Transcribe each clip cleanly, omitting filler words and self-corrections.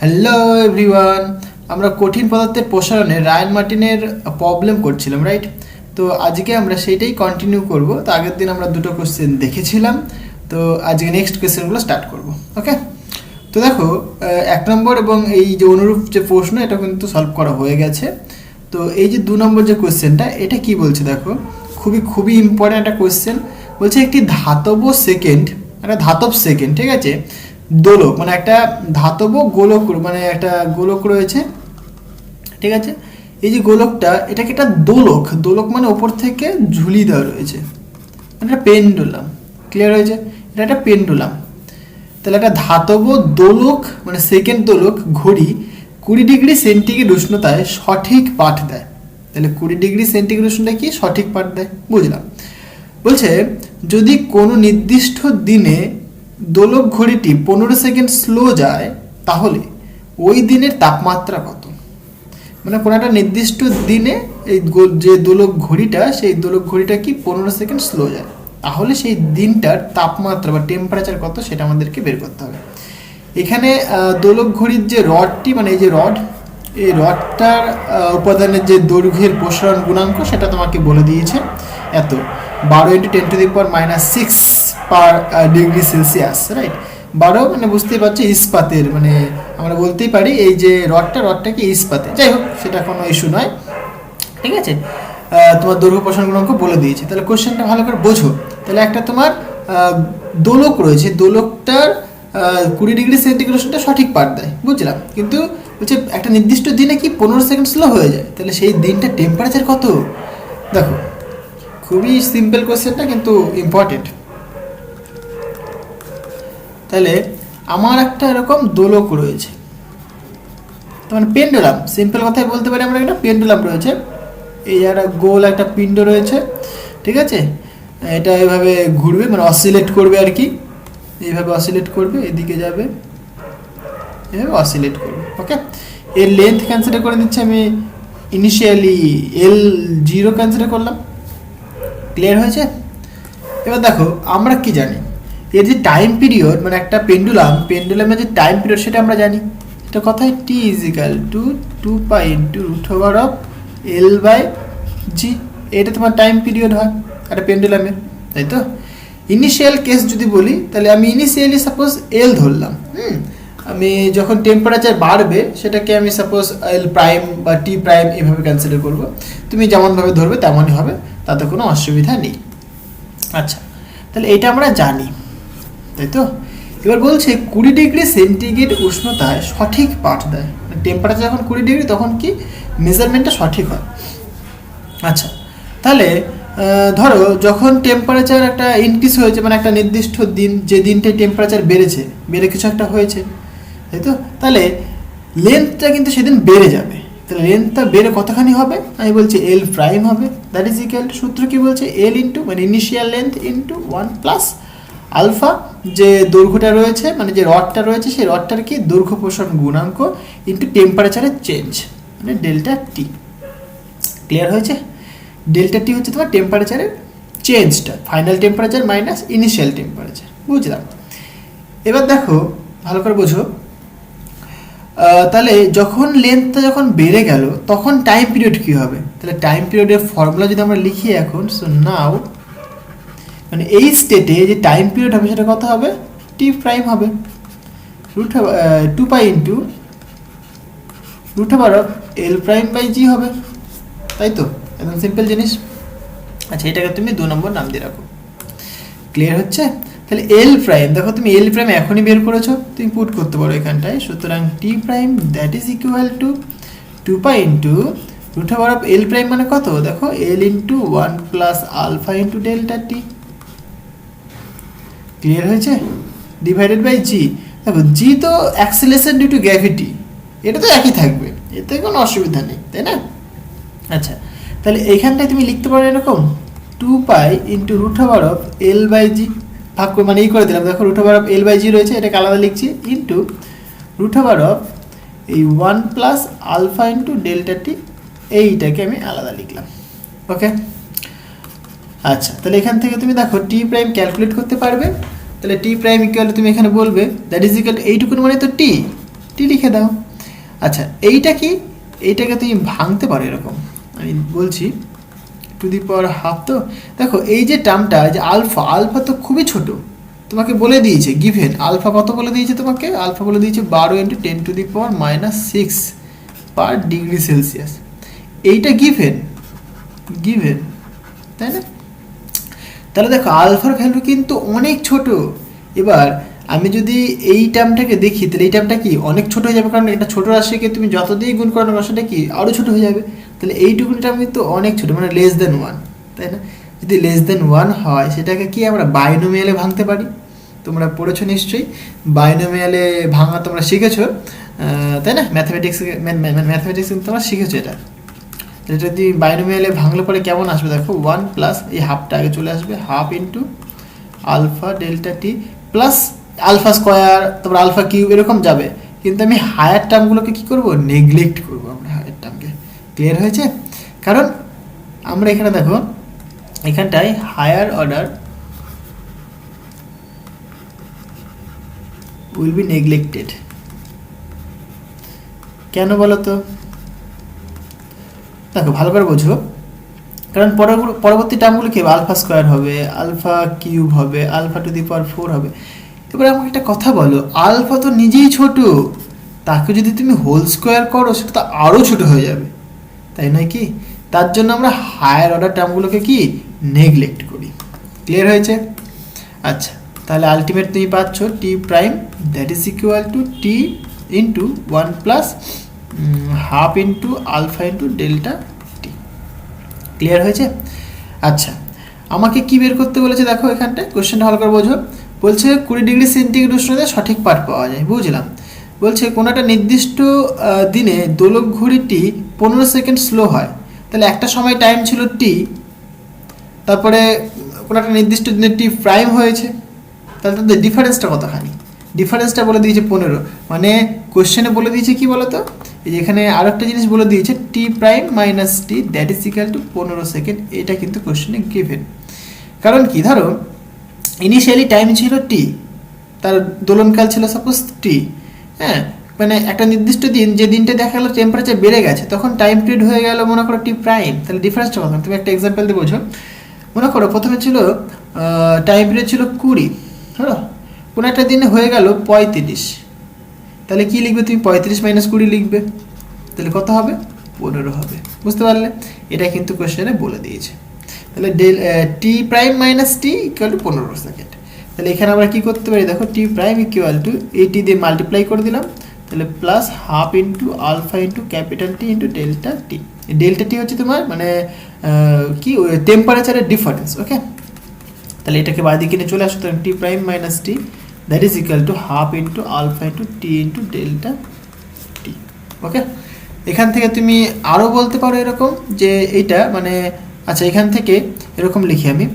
Hello everyone, আমরা কঠিন পদার্থের প্রসারণে রায়ান মার্টিনের প্রবলেম করছিলাম, রাইট? তো আজকে আমরা সেইটাই কন্টিনিউ করব। তো আগের দিন আমরা দুটো কোশ্চেন দেখেছিলাম, তো আজকে নেক্সট কোশ্চেনগুলো স্টার্ট করব। ওকে, তো দেখো 1 নম্বর এবং এই যে অনুরূপ যে প্রশ্ন, এটা কিন্তু সলভ করা হয়ে গেছে। তো এই যে 2 নম্বর যে কোশ্চেনটা, এটা কি বলছে দেখো, খুবই ইম্পর্ট্যান্ট একটা কোশ্চেন। বলছে একটি ধাতব সেকেন্ড, একটা ধাতব সেকেন্ড, ঠিক আছে, দোলক মানে একটা ধাতব গোলক, মানে একটা গোলক রয়েছে, ঠিক আছে। এই যে গোলকটা, এটাকে একটা দোলক, দোলক মানে ওপর থেকে ঝুলি দেওয়া রয়েছে, মানে একটা পেন্ডুলাম। ক্লিয়ার হয়েছে? এটা একটা পেন্ডুলাম। তাহলে একটা ধাতব দোলক মানে সেকেন্ড দোলক ঘড়ি 20 ডিগ্রি সেন্টিগ্রেড উষ্ণতায় সঠিক পাঠ দেয়। তাহলে 20 ডিগ্রি সেন্টিগ্রেড উষ্ণতায় কি সঠিক পাঠ দেয়, বুঝলাম। বলছে যদি কোনো নির্দিষ্ট দিনে দোলক ঘড়িটি 15 সেকেন্ড স্লো যায়, তাহলে ওই দিনের তাপমাত্রা কত? মানে কোনো একটা নির্দিষ্ট দিনে এই যে দোলক ঘড়িটা, সেই দোলক ঘড়িটা কি 15 সেকেন্ড স্লো যায়, তাহলে সেই দিনটার তাপমাত্রা বা টেম্পারেচার কত সেটা আমাদেরকে বের করতে হবে। এখানে দোলক ঘড়ির যে রডটি, মানে এই যে রড, এই রডটার উপাদানের যে দৈর্ঘ্যের প্রসারণ গুণাঙ্ক, সেটা তোমাকে বলে দিয়েছে এত 12 × 10⁻⁶ পার ডিগ্রি সেলসিয়াস, রাইট? 12 মানে বুঝতেই পারছো ইস্পাতের, মানে আমরা বলতেই পারি এই যে রডটাকে ইস্পাতে, যাই হোক সেটা কোনো ইস্যু নয়, ঠিক আছে। তোমার দৈর্ঘ্য প্রসারণ গুণাঙ্ক বলে দিয়েছি। তাহলে কোশ্চেনটা ভালো করে বোঝো। তাহলে একটা তোমার দোলক রয়েছে, দোলকটার 20 ডিগ্রি সেন্টিগ্রেড সঠিক পাঠ দেয়, বুঝলাম, কিন্তু বলছে একটা নির্দিষ্ট দিনে কি 15 সেকেন্ড স্লো হয়ে যায়, তাহলে সেই দিনটা টেম্পারেচার কত? দেখো খুবই সিম্পল কোশ্চেনটা, কিন্তু ইম্পর্টেন্ট। তাহলে আমার একটা এরকম দোলক রয়েছে, মানে পেন্ডুলাম, সিম্পল কথায় বলতে পারি আমরা, একটা পেন্ডুলাম রয়েছে। এই একটা গোল একটা পিণ্ড রয়েছে, ঠিক আছে। এটা এভাবে ঘুরবে, মানে অসিলেট করবে আর কি, এইভাবে অসিলেট করবে, এদিকে যাবে, এভাবে অসিলেট করবে। ওকে, এর লেন্থ কনসিডার করে নিচ্ছে আমি, ইনিশিয়ালি L0 কনসিডার করলাম। ক্লিয়ার হয়েছে? এবার দেখো আমরা কি জানি, এর যে টাইম পিরিয়ড, মানে একটা পেন্ডুলামের যে টাইম পিরিয়ড সেটা আমরা জানি। এটা কথায় T = 2π × L/g, এটা তোমার টাইম পিরিয়ড হয় একটা পেন্ডুলামের, তাই তো। ইনিশিয়াল কেস যদি বলি, তাহলে আমি ইনিশিয়ালি সাপোজ L ধরলাম, আমি যখন টেম্পারেচার বাড়বে সেটাকে আমি সাপোজ L প্রাইম বা T প্রাইম এভাবে কনসিডার করব। তুমি যেমনভাবে ধরবে তেমনই হবে, তাতে কোনো অসুবিধা নেই। আচ্ছা, তাহলে এটা আমরা জানি, তাই তো। এবার বলছে 20 ডিগ্রি সেন্টিগ্রেড উষ্ণতায় সঠিক পাঠ দেয়, টেম্পারেচার যখন 20 ডিগ্রি তখন কি মেজারমেন্টটা সঠিক হয়। আচ্ছা, তাহলে ধরো যখন টেম্পারেচার একটা ইনক্রিজ হয়েছে, মানে একটা নির্দিষ্ট দিন, যে দিনটায় টেম্পারেচার বেড়ে কিছু একটা হয়েছে, তাই তো, তাহলে লেন্থটা কিন্তু সেদিন বেড়ে যাবে। তাহলে লেন্থটা বেড়ে কতখানি হবে? আমি বলছি L প্রাইম হবে, দ্যাট ইজ ইকুয়াল টু, সূত্র কি বলছে, L ইন্টু মানে initial length into 1 plus alpha, যে দৈর্ঘ্যটা রয়েছে, মানে যে রডটা রয়েছে সেই রডটার কি দৈর্ঘ্য প্রসারণ গুণাঙ্ক ইন্টু টেম্পারেচারের চেঞ্জ, মানে ডেল্টা টি। ক্লিয়ার হয়েছে? ডেল্টা টি হচ্ছে তোমার টেম্পারেচারের চেঞ্জটা, final temperature minus initial temperature, বুঝলাম। এবার দেখো ভালো করে বোঝো, তাহলে যখন লেন্থটা যখন বেড়ে গেল তখন টাইম পিরিয়ড কী হবে? তাহলে টাইম পিরিয়ডের ফর্মুলা যদি আমরা লিখি এখন, সো নাও, মানে এই স্টেটে যে টাইম পিরিয়ড হবে সেটা কত হবে? T প্রাইম হবে, 2π × L'/g হবে, তাই তো, একদম সিম্পল জিনিস। আচ্ছা, এটাকে তুমি 2 নম্বর নাম দিয়ে রাখো। ক্লিয়ার হচ্ছে? তাহলে L প্রাইম, দেখো তুমি L প্রাইম এখনই বের করেছো, তুমি পুট করতে পারো এখানটায়। সুতরাং T prime that is equal to 2π × L prime মানে কত? দেখো L into 1 plus alpha into delta T. Clear হয়েছে? Divided by G. দেখো জি তো অ্যাক্সিলারেশন ডিউ টু গ্র্যাভিটি, এটা তো একই থাকবে, এতে কোনো অসুবিধা নেই, তাই না? আচ্ছা, তাহলে এইখানটায় তুমি লিখতে পারো এরকম 2π × L/g ভাগ করে, মানে এই করে দিলাম। দেখো √L/g রয়েছে, এটাকে আলাদা লিখছি, ইন্টু এই 1 প্লাস আলফা ইন্টু ডেল্টা টি, এইটাকে আমি আলাদা লিখলাম। ওকে, আচ্ছা, তাহলে এখান থেকে তুমি দেখো টি প্রাইম ক্যালকুলেট করতে পারবে। তাহলে টি প্রাইম ইকুয়াল তুমি এখানে বলবে দ্যাট ইজ ইকুয়াল এইটুকুন মানে তো টি, টি লিখে দাও। আচ্ছা এইটা কি, এইটাকে তুমি ভাঙতে পারো এরকম, আমি বলছি টু দি পাওয়ার হাফ। তো দেখো এই যে টার্মটা, যে আলফা, আলফা তো খুবই ছোট, তোমাকে বলে দিয়েছে গিভেন আলফা কত বলে দিয়েছে তোমাকে, আলফা বলে দিয়েছে 12 × 10⁻⁻6 পার ডিগ্রি সেলসিয়াস। এইটা গিভেন, গিভেন, তাই না? তাহলে দেখো আলফার ভ্যালু কিন্তু অনেক ছোট। এবার আমি যদি এই টার্মটাকে দেখি, তাহলে এই টার্মটা কি অনেক ছোট হয়ে যাবে, কারণ এটা ছোট রাশিকে তুমি যত দিয়ে গুণ করো না সেটা কি আরও ছোট হয়ে যাবে। তাহলে এইটুকুনি টার্ম কিন্তু অনেক ছোট, মানে লেস দেন 1, তাই না? যদি লেস দেন 1 হয় সেটাকে কি আমরা বাইনোমিয়ালে ভাঙতে পারি। তোমরা পড়েছো নিশ্চয়ই, বাইনোমিয়ালে ভাঙা তোমরা শিখেছো, তাই না? ম্যাথামেটিক্স তোমরা শিখেছো এটা। এটা যদি বাইনোমিয়ালে ভাঙলে পরে কেমন আসবে দেখো, 1 প্লাস এই হাফটা আগে চলে আসবে, half into alpha delta T plus alpha square, তারপর আলফা কিউব, এরকম যাবে। কিন্তু আমি হায়ার টার্মগুলোকে কী করবো, নেগলেক্ট করবো আমরা হায়ার টার্মকে। ক্লিয়ার হয়েছে? কারণ আমরা এখানে দেখো এখানটায় higher order will be neglected. কেন বলো তো? দেখো ভালো করে বোঝো, কারণ পরবর্তী টার্মগুলো কি হবে, আলফা স্কোয়ার হবে, আলফা কিউব হবে, আলফা টু দি পাওয়ার 4 হবে। এবার আমাকে একটা কথা বলো, আলফা তো নিজেই ছোট, তাকে যদি তুমি হোল স্কোয়ার করো সেটা তো আরও ছোট হয়ে যাবে, তাই নয় কি? তার জন্য আমরা হায়ার অর্ডার টার্মগুলোকে কি নেগলেক্ট করি। ক্লিয়ার হয়েছে? আচ্ছা তাহলে আলটিমেট তুমি পাচ্ছ T prime that is equal to T into 1 plus half into alpha into delta T. Clear হয়েছে? আচ্ছা আমাকে কি বের করতে বলেছে দেখো, এখানটায় কোশ্চেনটা ভালো করে বোঝো। বলছে 20 ডিগ্রি সেন্টিগ্রেড উষ্ণতায় সঠিক পাঠ পাওয়া যায়, বুঝলাম। বলছে কোনো একটা নির্দিষ্ট দিনে দোলক ঘড়িটি 15 সেকেন্ড স্লো হয়, তাহলে একটা সময় টাইম ছিল টি, তারপরে কোনো একটা নির্দিষ্ট দিনে টি প্রাইম হয়েছে, তাহলে তাদের ডিফারেন্সটা কতখানি? ডিফারেন্সটা বলে দিয়েছে 15, মানে কোশ্চেনে বলে দিয়েছে কি বলতো, এই যে এখানে আর একটা জিনিস বলে দিয়েছে T prime minus T that is equal to 15 second. এটা কিন্তু কোশ্চেনে গিভেন। কারণ কি, ধরো ইনিশিয়ালি টাইম ছিল টি, তার দোলনকাল ছিল সাপোজ টি, হ্যাঁ, মানে একটা নির্দিষ্ট দিন, যে দিনটা দেখা গেলো টেম্পারেচার বেড়ে গেছে, তখন টাইম পিরিয়ড হয়ে গেল মনে করো টি প্রাইম। তাহলে ডিফারেন্সটা কত? তুমি একটা এক্সাম্পল দিয়ে বোঝো। মনে করো প্রথমে ছিল টাইম পিরিয়ড ছিল 20, হ্যাঁ, কোনো একটা দিনে হয়ে গেল 35, তাহলে কি লিখবে তুমি? 35 মাইনাস 20 লিখবে, তাহলে কত হবে? 15 হবে। বুঝতে পারলে? এটা কিন্তু কোশ্চেনে বলে দিয়েছে। তাহলে T prime minus T equal to 15 second. তাহলে এখানে আমরা কি করতে পারি দেখো, টি প্রাইম ইকুয়াল টু এইটি দিয়ে মাল্টিপ্লাই করে দিলাম, তাহলে plus half into alpha into capital T into delta T. Delta টি হচ্ছে তোমার মানে কি টেম্পারেচারের ডিফারেন্স। ওকে, তাহলে এটাকে বাদিকে নিয়ে চলে আসো, তাহলে T prime minus T that is equal to half into alpha into T into delta T. Okay, এখান থেকে তুমি আরও বলতে পারো এরকম যে এইটা মানে, আচ্ছা এখান থেকে এরকম লিখি আমি,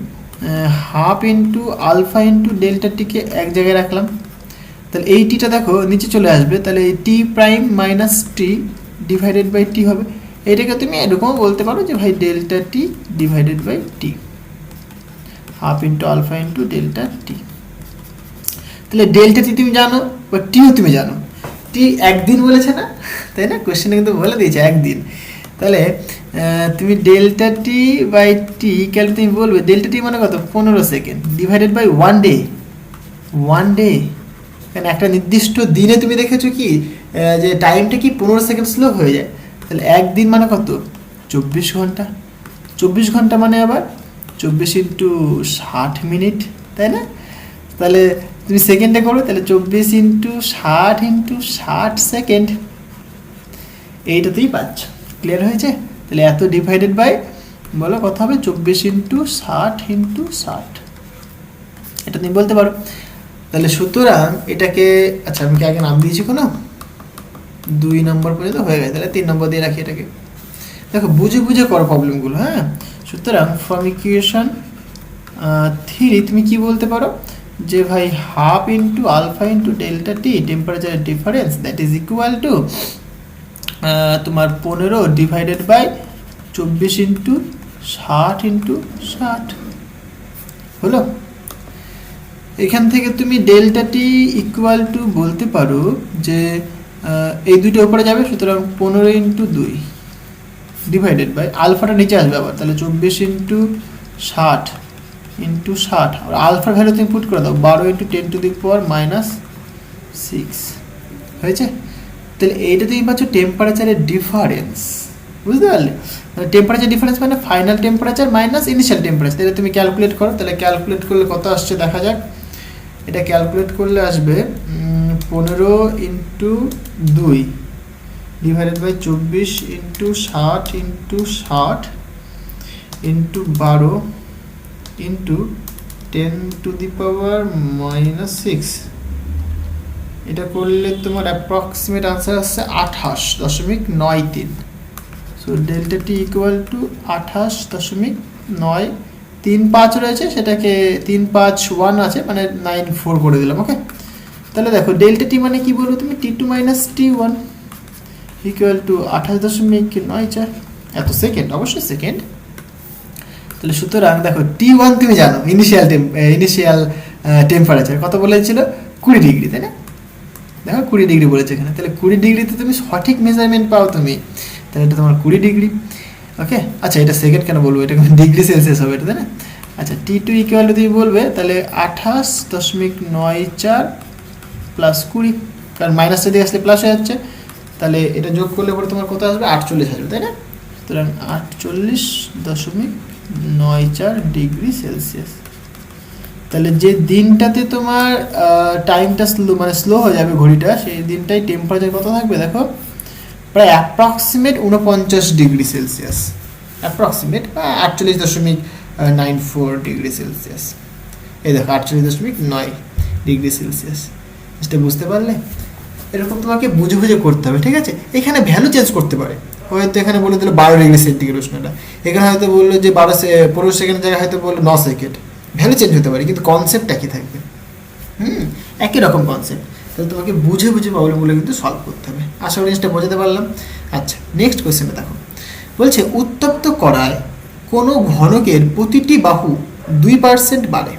half into alpha into delta টিকে এক জায়গায় রাখলাম, তাহলে এই টিটা দেখো নিচে চলে আসবে, তাহলে এই T prime minus T divided by T হবে। এটাকে তুমি এরকম বলতে পারো যে ভাই delta T divided by T, half into alpha into delta T. তাহলে ডেল্টা টি তুমি জানো বা টিও তুমি জানো, টি একদিন বলেছে না, তাই না? কোশ্চেনে কিন্তু বলে দিয়েছে একদিন। তাহলে তুমি ডেল্টা টি বাই টি কেন তুমি বলবে ডেল্টা টি মানে কত? 15 second divided by 1 day. 1 day, কারণ একটা নির্দিষ্ট দিনে তুমি দেখেছো কি যে টাইমটা কি 15 সেকেন্ড স্লো হয়ে যায়। তাহলে একদিন মানে কত? 24 ঘন্টা। 24 ঘন্টা মানে আবার 24 ইন্টু 60 মিনিট, তাই না? তাহলে তুমি সেকেন্ডে করো, তাহলে 24 ইন্টু 60 ইন্টু 60 সেকেন্ড, এইটাতেই পাচ্ছ। ক্লিয়ার হয়েছে? তাহলে এত ডিভাইডেড বাই বলো কত হবে? 24 ইন্টু 60 ইন্টু 60, এটা তুমি বলতে পারো। তাহলে সুতরাং এটাকে, আচ্ছা আমি কি আগে নাম দিয়েছি কোনো? 2 নম্বর পর্যন্ত হয়ে গেছে, তাহলে 3 নম্বর দিয়ে রাখি এটাকে। দেখো বুঝে বুঝে করো প্রবলেমগুলো, হ্যাঁ। সুতরাং ফ্রম ইকুয়েশন 3 তুমি কি বলতে পারো যে ভাই half into alpha into delta T টেম্পারেচারের difference that is equal to তোমার 15 ডিভাইডেড বাই 24 ইন্টু 60 ইন্টু 60 হলো। এখান থেকে তুমি ডেল্টা টি ইকুয়াল টু বলতে পারো যে এই দুটো উপরে যাবে, সুতরাং 15 × 2 ডিভাইডেড বাই আলফাটা নিচে আসবে আবার, তাহলে 24 × 60 আর আলফার ভ্যালু তুমি পুট করে দাও 12 × 10⁻6 হয়েছে। তাহলে এইটা তুমি পাচ্ছ টেম্পারেচারের ডিফারেন্স, বুঝতে পারলে? টেম্পারেচার ডিফারেন্স মানে final temperature minus initial temperature. এটা তুমি ক্যালকুলেট করো, তাহলে ক্যালকুলেট করলে কত আসছে দেখা যাক। এটা ক্যালকুলেট করলে আসবে 15 × 2 ডিভাইডেড বাই 24 × 60 × 60 × 12 × 10⁻6। এটা করলে তোমার অ্যাপ্রক্সিমেট আনসার আসছে 28.93। So delta T equal two 28.935 রয়েছে, সেটাকে 351 আছে মানে 94 করে দিলাম। ওকে, তাহলে দেখো ডেল্টা টি মানে কি বলবো তুমি, T2 - T1 ইকুয়াল টু 28.94, এত সেকেন্ড, অবশ্যই সেকেন্ড। তাহলে সুতরাং দেখো T1 তুমি জানো ইনিশিয়াল টেম্পারেচার কত বলেছিল, 20 ডিগ্রি, তাই না? দেখো 20 ডিগ্রি বলেছে এখানে, তাহলে 20 ডিগ্রিতে তুমি সঠিক মেজারমেন্ট পাও তুমি, তাহলে এটা তোমার 20 ডিগ্রি। ওকে, আচ্ছা এটা সেকেন্ড কেন বলবো, এটা ডিগ্রি সেলসিয়াস হবে এটা, তাই না? আচ্ছা T2 ইকুয়াল টু তুমি বলবে তাহলে 28.94 প্লাস 20, কারণ মাইনাসটা দিয়ে আসলে প্লাস হয়ে যাচ্ছে, তাহলে এটা যোগ করলে পরে তোমার কত আসবে, 48 আসবে, তাই না? সুতরাং 48.94 ডিগ্রি সেলসিয়াস। তাহলে যে দিনটাতে তোমার টাইমটা স্লো হয়ে যাবে ঘড়িটা, সেই দিনটাই টেম্পারেচার কত থাকবে দেখো, প্রায় approximate 49 degree Celsius, approximate 48.94 degree Celsius. এই দেখো 48.9 ডিগ্রি সেলসিয়াস। এটা বুঝতে পারলে? এরকম তোমাকে বুঝে বুঝে করতে হবে, ঠিক আছে? এখানে ভ্যালু চেঞ্জ করতে পারে, হয়তো এখানে বলে দিল 12 ডিগ্রি সেন্টিগ্রেড উষ্ণতা, এখানে হয়তো বললো যে 15 সেকেন্ডের জায়গায় হয়তো বললো 9 সেকেন্ড, ভ্যালু চেঞ্জ হতে পারে কিন্তু কনসেপ্ট একই থাকবে। একই রকম কনসেপ্ট, তাহলে তোমাকে বুঝে বুঝে প্রবলেমগুলো কিন্তু সলভ করতে হবে। আশা করি জিনিসটা বোঝাতে পারলাম। আচ্ছা, নেক্সট কোয়েশ্চেনে দেখো, বলছে উত্তপ্ত কড়ায় কোনো ঘনকের প্রতিটি বাহু 2% বাড়ে।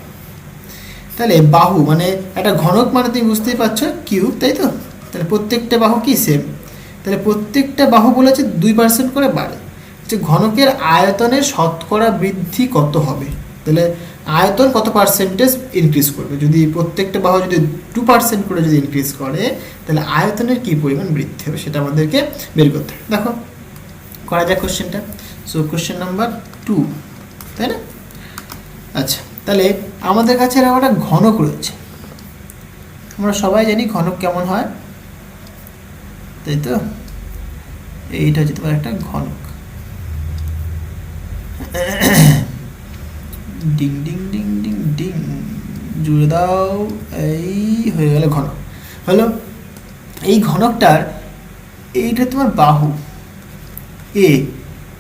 তাহলে বাহু মানে একটা ঘনক মানে তুমি বুঝতেই পারছো কিউব, তাই তো? তাহলে প্রত্যেকটা বাহু কি সেম, তাহলে প্রত্যেকটা বাহু বলেছে 2% করে বাড়ে। যে ঘনকের আয়তনের শতকরা বৃদ্ধি কত হবে, তাহলে আয়তন কত পার্সেন্টেজ ইনক্রিজ করবে, যদি প্রত্যেকটা বাহু যদি 2% করে যদি ইনক্রিজ করে, তাহলে আয়তনের কী পরিমাণ বৃদ্ধি হবে সেটা আমাদেরকে বের করতে হবে। দেখো করা যাক কোশ্চেনটা। সো কোশ্চেন নাম্বার 2, তাই না? আচ্ছা, তাহলে আমাদের কাছে এরকম একটা ঘনক রয়েছে, আমরা সবাই জানি ঘনক কেমন হয়, তাই তো? এইটা হচ্ছে তোমার একটা ঘনক, ding ding ding ding ding, জুড়ে দাও, এই হয়ে গেল ঘনক। হলো এই ঘনকটার, এইটা তোমার বাহু এ,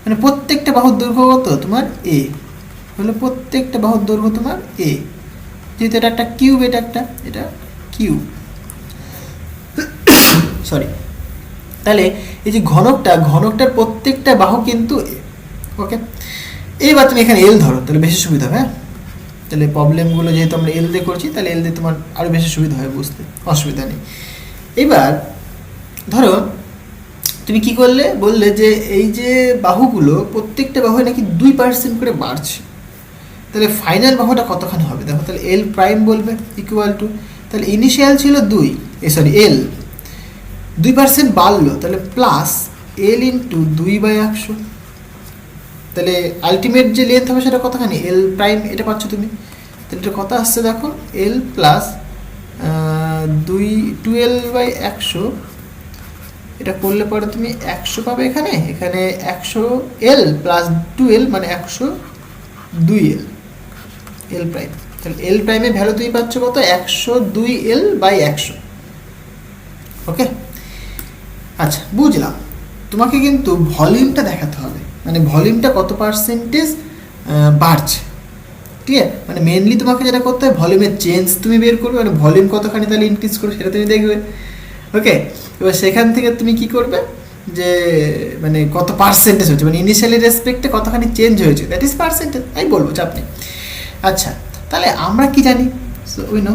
মানে প্রত্যেকটা বাহুর দৈর্ঘ্য কত তোমার এ, হলো প্রত্যেকটা বাহুর দৈর্ঘ্য তোমার এ, যেহেতু এটা একটা কিউব, এটা কিউব, সরি। তাহলে এই যে ঘনকটার প্রত্যেকটা বাহু কিন্তু এ। ওকে, এইবার তুমি এখানে এল ধরো, তাহলে বেশি সুবিধা হবে। হ্যাঁ, তাহলে প্রবলেমগুলো যেহেতু আমরা এল দিয়ে করছি, তাহলে এল দিয়ে তোমার আরও বেশি সুবিধা হবে বুঝতে, অসুবিধা নেই। এবার ধরো তুমি কি করলে, বললে যে এই যে বাহুগুলো প্রত্যেকটা বাহু নাকি 2% করে বাড়ছে, তাহলে ফাইনাল বাহুটা কতখানি হবে দেখো। তাহলে এল প্রাইম বলবে ইকুয়াল টু, তাহলে ইনিশিয়াল ছিল 2, এল 2% বাড়লো, তাহলে প্লাস এল ইন্টু 2/100, তাহলে আলটিমেট যে লেন্থ হবে সেটা কতখানি, এল প্রাইম, এটা পাচ্ছ তুমি। তাহলে এটা কত আসছে দেখো, এল প্লাস 12/100, এটা করলে পরে তুমি 100 পাবে এখানে 100 এল প্লাস 2L মানে 102L, এল প্রাইম। তাহলে এল প্রাইমের ভ্যালু তুমি পাচ্ছ কত, 102L/100। ওকে, আচ্ছা বুঝলাম। তোমাকে কিন্তু ভলিউমটা দেখাতে হবে, মানে ভলিউমটা কত পার্সেন্টেজ বাড়ছে, ঠিক আছে? মানে মেনলি তোমাকে যেটা করতে হবে, ভলিউমের চেঞ্জ তুমি বের করবে, মানে ভলিউম কতখানি তাহলে ইনক্রিজ করবে সেটা তুমি দেখবে। ওকে, এবার সেখান থেকে তুমি কি করবে, যে মানে কত পার্সেন্টেজ হচ্ছে, মানে ইনিশিয়ালি রেসপেক্টে কতখানি চেঞ্জ হয়েছে, দ্যাট ইজ পার্সেন্টেজ, আমি বলবো, চাপ নেই। আচ্ছা, তাহলে আমরা কি জানি, সো উই নো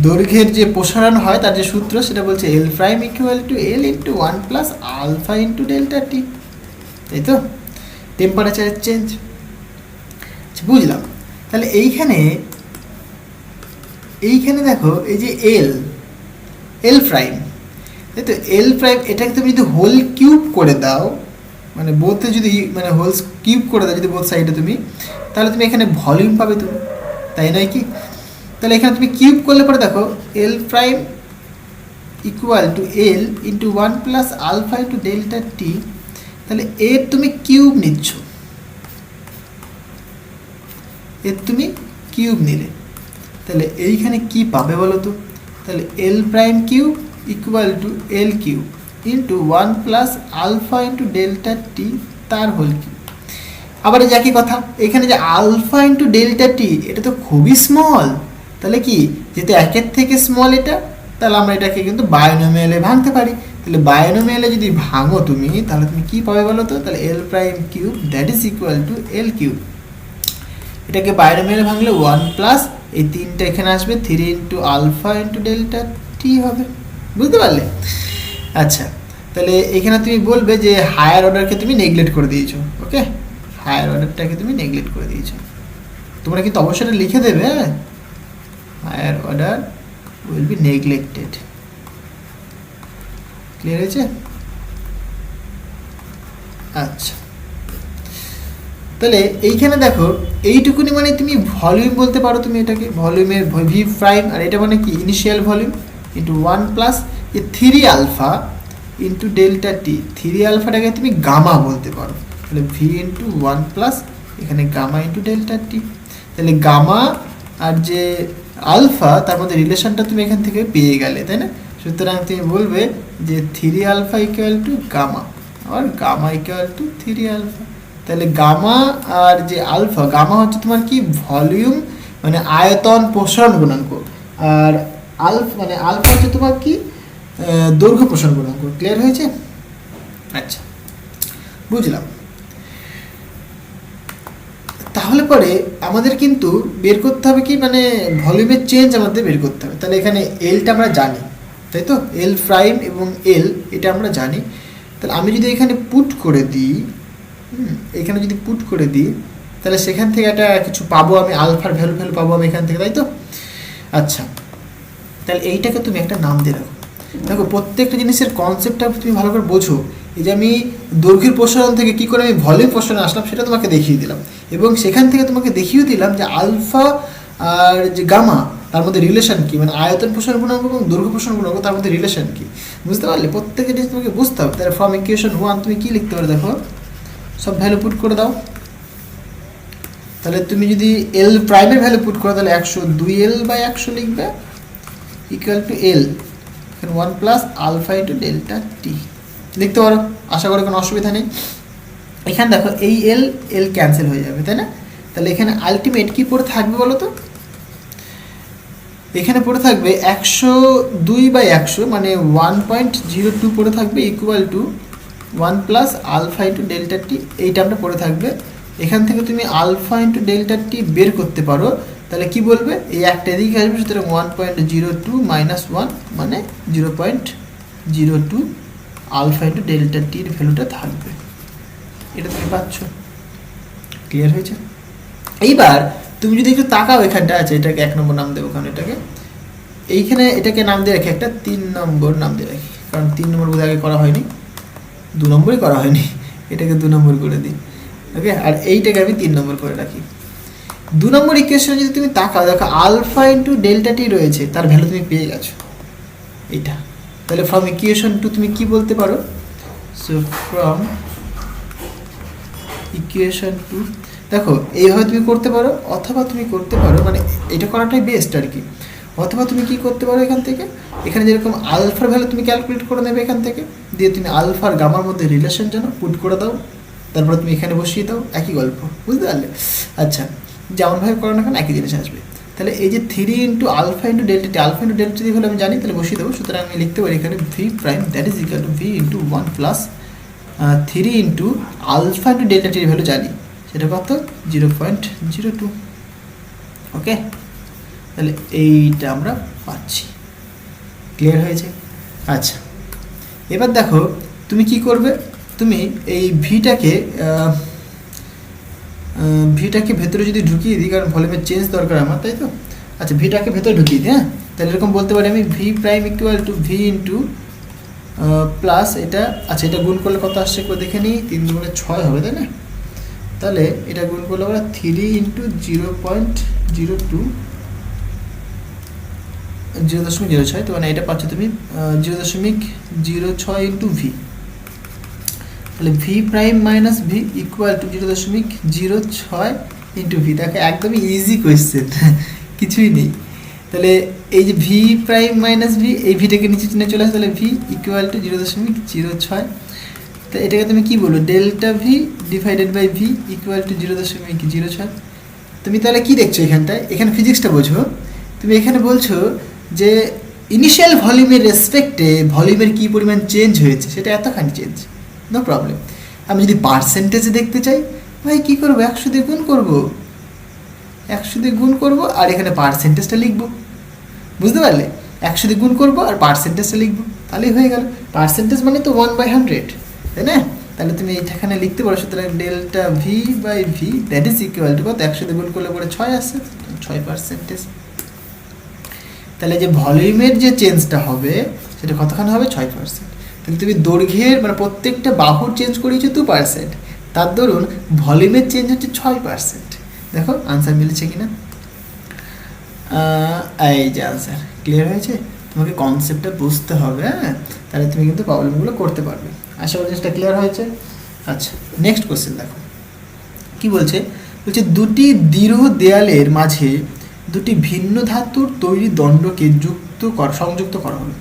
দৈর্ঘ্যের যে প্রসারণ হয় তার যে সূত্র সেটা বলছে L prime equal to L into one plus alpha into delta T, তাই তো? টেম্পারেচারের চেঞ্জ। আচ্ছা, বুঝলাম। তাহলে এইখানে দেখো এই যে এল প্রাইম, তাই তো? এল প্রাইম এটাকে তুমি যদি হোল কিউব করে দাও, মানে বোথে যদি মানে হোল কিউব করে দাও যদি বোথ সাইডে তুমি, তাহলে তুমি এখানে ভলিউম পাবে তুমি, তাই নয় কি? তাহলে এখানে তুমি কিউব করলে পরে দেখো L prime equal to L into one plus alpha into delta T, তাহলে এর তুমি কিউব নিচ্ছ, এর তুমি কিউব নিলে, তাহলে এইখানে কি পাবে বলো তো? তাহলে L prime cube equal to L cube into one plus alpha into delta টি তার হোল কিউব। আবার এই একই কথা, এখানে যে আলফা ইন্টু ডেল্টা টি এটা তো খুবই স্মল, তাহলে কি যেহেতু একের থেকে স্মল এটা, তাহলে আমরা এটাকে কিন্তু বায়োনোমিয়ালে ভাঙতে পারি। তাহলে বায়োনোমিয়ালে যদি ভাঙো তুমি, তাহলে তুমি কি পাবে বলো তো? তাহলে L prime cube that is equal to L cube. এটাকে বায়োনোমিয়ালে ভাঙলে ওয়ান প্লাস এই তিনটা এখানে আসবে, three into alpha into delta T হবে। বুঝতে পারলে? আচ্ছা, তাহলে এখানে তুমি বলবে যে হায়ার অর্ডারকে তুমি নেগলেক্ট করে দিয়েছো। ওকে, হায়ার অর্ডারটাকে তুমি নেগলেক্ট করে দিয়েছো। তোমরা কিন্তু অবশ্যই এটা লিখে দেবে, হ্যাঁ? Higher order will be neglected. Clear হয়েছে? আচ্ছা, তাহলে এইখানে দেখো এইটুকুনি মানে তুমি ভলিউম বলতে পারো, তুমি এটাকে ভলিউমের ভি প্রাইম, আর এটা মানে কি initial volume into one plus a three alpha into delta T. Three আলফাটাকে তুমি গামা বলতে পারো, তাহলে ভি ইন্টু ওয়ান প্লাস এখানে গামা ইন্টু ডেল্টা টি। তাহলে গামা আর যে আলফা তার মধ্যে রিলেশনটা তুমি এখান থেকে পেয়ে গেলে, তাই না? সুতরাং তুমি বলবে যে three alpha equal to gamma, আর gamma equal to three alpha. তাহলে গামা আর যে আলফা, গামা হচ্ছে তোমার কি ভলিউম মানে আয়তন প্রসারণ গুণাঙ্ক, আর আলফা হচ্ছে তোমার কি দৈর্ঘ্য প্রসারণ গুণাঙ্ক। ক্লিয়ার হয়েছে? আচ্ছা, বুঝলাম। তাহলে পরে আমাদের কিন্তু বের করতে হবে কি, মানে ভলিউমের চেঞ্জ আমাদের বের করতে হবে। তাহলে এখানে এলটা আমরা জানি, তাই তো? এল প্রাইম এবং এল এটা আমরা জানি। তাহলে আমি যদি এখানে পুট করে দিই, এখানে যদি পুট করে দিই, তাহলে সেখান থেকে একটা কিছু পাবো আমি, আলফার ভ্যালু পাবো আমি এখান থেকে, তাই তো? আচ্ছা, তাহলে এইটাকে তুমি একটা নাম দিয়ে রাখো। দেখো প্রত্যেকটা জিনিসের কনসেপ্টটা তুমি ভালো করে বোঝো। এই যে আমি দৈর্ঘ্যের প্রসারণ থেকে কী করে আমি ভলিউম প্রসারণে আসলাম সেটা তোমাকে দেখিয়ে দিলাম, এবং সেখান থেকে তোমাকে দেখিয়েও দিলাম যে আলফা আর যে গামা তার মধ্যে রিলেশন কী, মানে আয়তন প্রসারণ গুণাঙ্ক এবং দৈর্ঘ্য প্রসারণ গুণাঙ্ক তার মধ্যে রিলেশন কী। বুঝতে পারলে? প্রত্যেকটা জিনিস তোমাকে বুঝতে হবে। তাহলে ফ্রম ইকুয়েশন 1 তুমি কী লিখতে পারো দেখো, সব ভ্যালু পুট করে দাও। তাহলে তুমি যদি এল প্রাইমের ভ্যালু পুট করো, তাহলে 102L/100 লিখবে ইকুয়াল টু এল এখানে one plus alpha into delta T লিখতে পারো। আশা করি কোনো অসুবিধা নেই। এখানে দেখো এই এল ক্যান্সেল হয়ে যাবে, তাই না? তাহলে এখানে আলটিমেট কি পড়ে থাকবে বলো তো? এখানে পড়ে থাকবে 102/100 মানে 1.02 পড়ে থাকবে equal to one plus alpha into delta T. এইটা আমরা পড়ে থাকবে। এখান থেকে তুমি আলফা ইন্টু ডেল্টা টি বের করতে পারো, তাহলে কি বলবে? এই একটা এদিকে আসবে, সুতরাং 1.02 মাইনাস 1 মানে 0.02 আলফা ইন্টু ডেল্টা টির ভ্যালুটা থাকবে। এটা তুমি পাচ্ছ। ক্লিয়ার হয়েছে? এইবার তুমি যদি একটু তাকাও, এখানটা আছে, এটাকে 1 নম্বর নাম দেবো, কারণ এইখানে এটাকে নাম দিয়ে রাখি, একটা 3 নম্বর নাম দিয়ে রাখি, কারণ 3 নম্বর বোধহয় আগে করা হয়নি, 2 নম্বরই করা হয়নি, এটাকে 2 নম্বর করে দিই। ওকে, আর এইটাকে আমি 3 নম্বর করে রাখি। 2 নম্বর ইকুয়েশনে যদি তুমি তাকাও, দেখো আলফা ইন্টু ডেল্টা টি রয়েছে, তার ভ্যালু তুমি পেয়ে গেছো এইটা। তাহলে ফ্রম ইকুয়েশন 2 তুমি কি বলতে পারো? সো ফ্রম ইকুয়েশন 2 দেখো এইভাবে তুমি করতে পারো, অথবা তুমি করতে পারো, মানে এটা করাটাই বেস্ট আর কি। অথবা তুমি কি করতে পারো, এখান থেকে এখানে যেরকম আলফার ভ্যালু তুমি ক্যালকুলেট করে নেবে এখান থেকে, দিয়ে তুমি আলফার গামার মধ্যে রিলেশন যেন পুট করে দাও, তারপরে তুমি এখানে বসিয়ে দাও, একই গল্প। বুঝতে পারলে? আচ্ছা, যেমনভাবে করো না কেন একই জিনিস আসবে। তাহলে এই যে 3 into alpha into delta T, alpha into delta টি হলে আমি জানি, তাহলে বসিয়ে দেবো। সুতরাং আমি লিখতে পারি এখানে V prime that is equal to V into 1 plus 3 into alpha into delta টির ভ্যালু জানি, সেটা কত? 0.02। ওকে, তাহলে এইটা আমরা পাচ্ছি। ক্লিয়ার হয়েছে? আচ্ছা, এবার দেখো তুমি কি করবে, তুমি এই ভিটাকে ভেতরে যদি ঢুকিয়ে দিই, কারণ ভলিউমের চেঞ্জ দরকার আমার, তাই তো? আচ্ছা, ভিটাকে ভেতরে ঢুকিয়ে দিই। হ্যাঁ, তাহলে এরকম বলতে পারি আমি V prime equal to V into plus এটা, আচ্ছা এটা গুণ করলে কত আসছে একবার দেখে নিই, 3 দুগুণে 6 হবে, তাই না? তাহলে এটা গুণ করলে আমরা 3 ইন্টু 0.02 0.06, তো মানে এটা পাচ্ছ তুমি 0.06 ইন্টু ভি। তাহলে V prime minus V equal to 0.06 into V. দেখো একদমই ইজি কোয়েশ্চেন, কিছুই নেই। তাহলে এই যে ভি প্রাইম মাইনাস ভি, এই ভিটাকে নিচে চিহ্নে চলে আসে, তাহলে ভি ইকুয়াল টু 0.06। তো এটাকে তুমি কি বলো, delta V divided by V equal to 0.06। তুমি তাহলে কি দেখছো এখানটায়, এখানে ফিজিক্সটা বোঝো। তুমি এখানে বলছো যে ইনিশিয়াল ভলিউমের রেসপেক্টে ভলিউমের কী পরিমাণ চেঞ্জ হয়েছে, সেটা এতখানি চেঞ্জ, নো প্রবলেম। আমি যদি পার্সেন্টেজ দেখতে চাই, ভাই কী করবো, 100 দিয়ে গুণ করবো, 100 দিয়ে গুণ করবো আর এখানে পার্সেন্টেজটা লিখবো। বুঝতে পারলে? 100 দিয়ে গুণ করবো আর পার্সেন্টেজটা লিখবো, তাহলেই হয়ে গেল। পার্সেন্টেজ মানে তো 1/100, তাই না? তাহলে তুমি এখানে লিখতে পারো, সুতরাং delta V by V that is equal to কত, 100 দিয়ে গুণ করলে পরে 6 আসছে, 6%। তাহলে যে ভলিউমের যে চেঞ্জটা হবে সেটা কতখানি হবে, 6%। তাহলে তুমি দৈর্ঘ্যের মানে প্রত্যেকটা বাহুর চেঞ্জ করিয়েছো 2%, তার দরুন ভলিউমের চেঞ্জ হচ্ছে 6%। দেখো আনসার মিলেছে কিনা, এই যে আনসার। ক্লিয়ার হয়েছে? তোমাকে কনসেপ্টটা বুঝতে হবে, হ্যাঁ, তাহলে তুমি কিন্তু প্রবলেমগুলো করতে পারবে। আশা করি জিনিসটা ক্লিয়ার হয়েছে। আচ্ছা, নেক্সট কোশ্চেন দেখো কি বলছে। বলছে দুটি দৃঢ় দেয়ালের মাঝে দুটি ভিন্ন ধাতুর তৈরি দণ্ডকে সংযুক্ত করা হলো।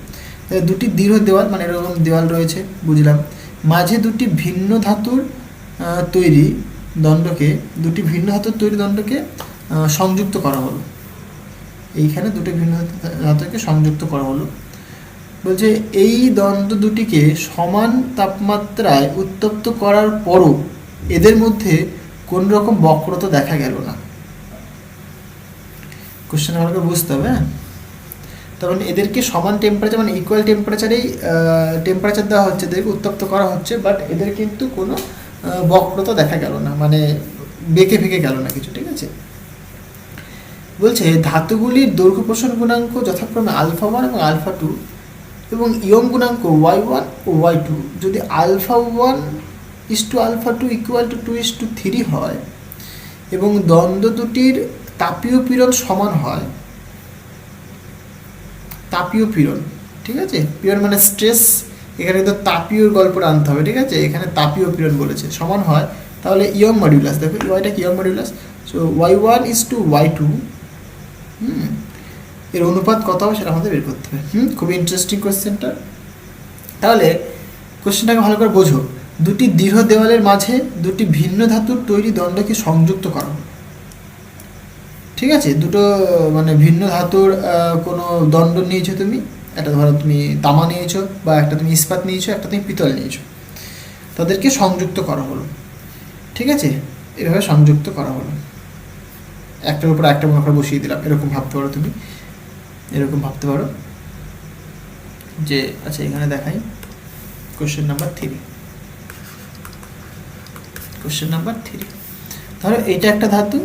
তাহলে দুটি দৃঢ় দেওয়াল, মানে এরকম দেওয়াল রয়েছে বুঝলাম, মাঝে দুটি ভিন্ন ধাতুর তৈরি দণ্ডকে সংযুক্ত করা হলো। এইখানে দুটি ভিন্ন ধাতুকে সংযুক্ত করা হলো। বলছে এই দণ্ড দুটিকে সমান তাপমাত্রায় উত্তপ্ত করার পরও এদের মধ্যে কোন রকম বক্রতা দেখা গেল না। কোশ্চেন ভালো করে বুঝতে হবে, হ্যাঁ। তখন এদেরকে সমান টেম্পারেচার মানে ইকুয়াল টেম্পারেচারেই টেম্পারেচার দেওয়া হচ্ছে, এদেরকে উত্তপ্ত করা হচ্ছে, বাট এদের কিন্তু কোনো বক্রতা দেখা গেল না, মানে বেঁকে ফেঁকে গেল না কিছু, ঠিক আছে। বলছে ধাতুগুলির দৈর্ঘ্য প্রসারণ গুণাঙ্ক যথাক্রমে α1 এবং α2 এবং ইয়ং গুণাঙ্ক y1 ও y2 যদি α1 α2 ইকুয়াল টু 2:3 হয় এবং দ্বন্দ্ব দুটির তাপীয় পীড়ন সমান হয়, তাপীয় পীড়ন, ঠিক আছে, পীড়ন মানে স্ট্রেস, এখানে কিন্তু তাপীয় গল্পটা আনতে হবে, ঠিক আছে, এখানে তাপীয় পীড়ন বলেছে, সমান হয়, তাহলে ইয়ং মডিউলাস, দেখো ওয়াইটা কি young modulus, so y1 y2, এর অনুপাত কত হবে সেটা আমাদের বের করতে হবে। খুবই ইন্টারেস্টিং কোয়েশ্চেনটা। তাহলে কোয়েশ্চেনটাকে ভালো করে বোঝো। দুটি দৃঢ় দেওয়ালের মাঝে দুটি ভিন্ন ধাতুর তৈরি দণ্ডকে সংযুক্ত করা, ঠিক আছে, দুটো মানে ভিন্ন ধাতুর কোনো দণ্ড নিয়েছো তুমি, একটা ধরো তুমি তামা নিয়েছো বা একটা তুমি ইস্পাত নিয়েছো, একটা তুমি পিতল নিয়েছো, তাদেরকে সংযুক্ত করা হলো, ঠিক আছে, এভাবে সংযুক্ত করা হলো, একটার উপর একটা মনে করে বসিয়ে দিলাম, এরকম ভাবতে পারো তুমি, এরকম ভাবতে পারো যে আচ্ছা এখানে দেখাই কোশ্চেন নাম্বার 3, কোশ্চেন নাম্বার 3, ধরো এইটা একটা ধাতু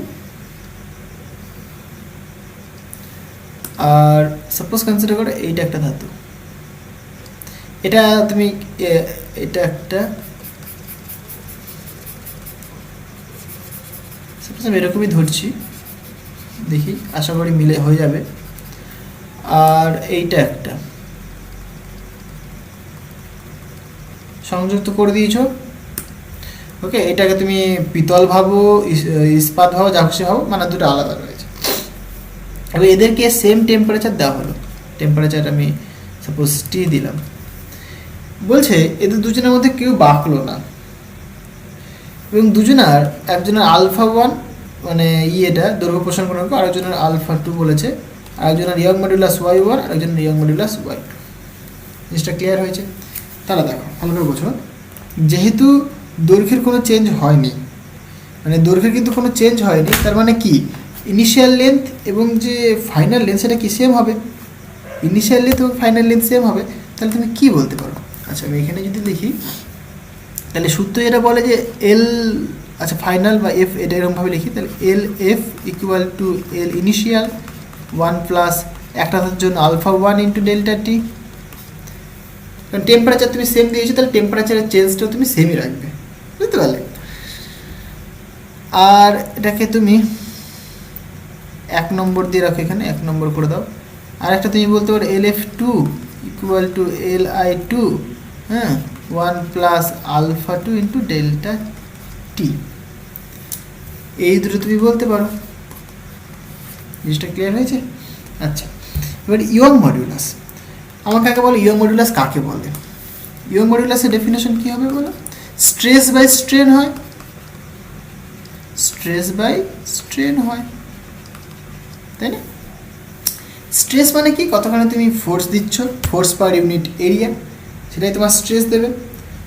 আর সাপোজ কনসিডার করো এইটা একটা ধাতু, এটা তুমি এটা একটা সাপোজ আমি এরকমই ধরছি, দেখি আশা করি মিলে হয়ে যাবে, আর এইটা একটা সংযুক্ত করে দিয়েছো, ওকে, এটাকে তুমি পিতল ভাবো, ইস্পাত ভাবো, যা খুশি ভাবো, মানে দুটো আলাদা রয়েছে। এবার এদেরকে সেম টেম্পারেচার দেওয়া হলো, টেম্পারেচার আমি সাপোজ টি দিলাম, বলছে এদের দুজনের মধ্যে কেউ বাঁকলো না এবং দুজনার একজনের α1 মানে এটা দৈর্ঘ্য প্রসারণ গুণাঙ্ক, আরেকজনের α2 বলেছে, আরেকজনের ইয়ং মডুলাস y1, আরেকজনের ইয়ং মডুলাস y2। জিনিসটা ক্লিয়ার হয়েছে? তাহলে দেখো ভালো করে বোঝো, যেহেতু দৈর্ঘ্যের কোনো চেঞ্জ হয়নি, মানে দৈর্ঘ্যের কিন্তু কোনো চেঞ্জ হয়নি, তার মানে কি ইনিশিয়াল লেন্থ এবং যে ফাইনাল লেন্থ সেটা কি সেম হবে? ইনিশিয়াল লেন্থ এবং ফাইনাল লেন্থ সেম হবে, তাহলে তুমি কি বলতে পারো? আচ্ছা আমি এখানে যদি লিখি তাহলে সূত্র এটা বলে যে এল, আচ্ছা ফাইনাল বা এফ এটা এরকমভাবে লিখি, তাহলে এল F equal to L initial 1 plus একটার জন্য আলফা 1 ইন্টু ডেল্টা টি। কারণ টেম্পারেচার তুমি সেম দিয়েছো, তাহলে টেম্পারেচারের চেঞ্জটাও তুমি সেমই রাখবে, বুঝতে পারলে? আর এটাকে তুমি 1 নম্বর দিয়ে রাখো, এখানে 1 নম্বর করে দাও। আর একটা তুমি বলতে পারো L F two equal to L I two, হ্যাঁ 1 plus alpha 2 into delta T. এই দুটো তুমি বলতে পারো। জিনিসটা ক্লিয়ার হয়েছে? আচ্ছা এবার ইয়ং মডিউলাস, আমাকে আগে বলো ইয়ং মডিউলাস কাকে বলে? ইয়ং মডিউলাসের ডেফিনেশন কী হবে বলো? স্ট্রেস বাই স্ট্রেন হয়, স্ট্রেস বাই স্ট্রেন হয়, তাই না? স্ট্রেস মানে কি? কতখানি তুমি ফোর্স দিচ্ছ, ফোর্স পার ইউনিট এরিয়া, সেটাই তোমার স্ট্রেস দেবে।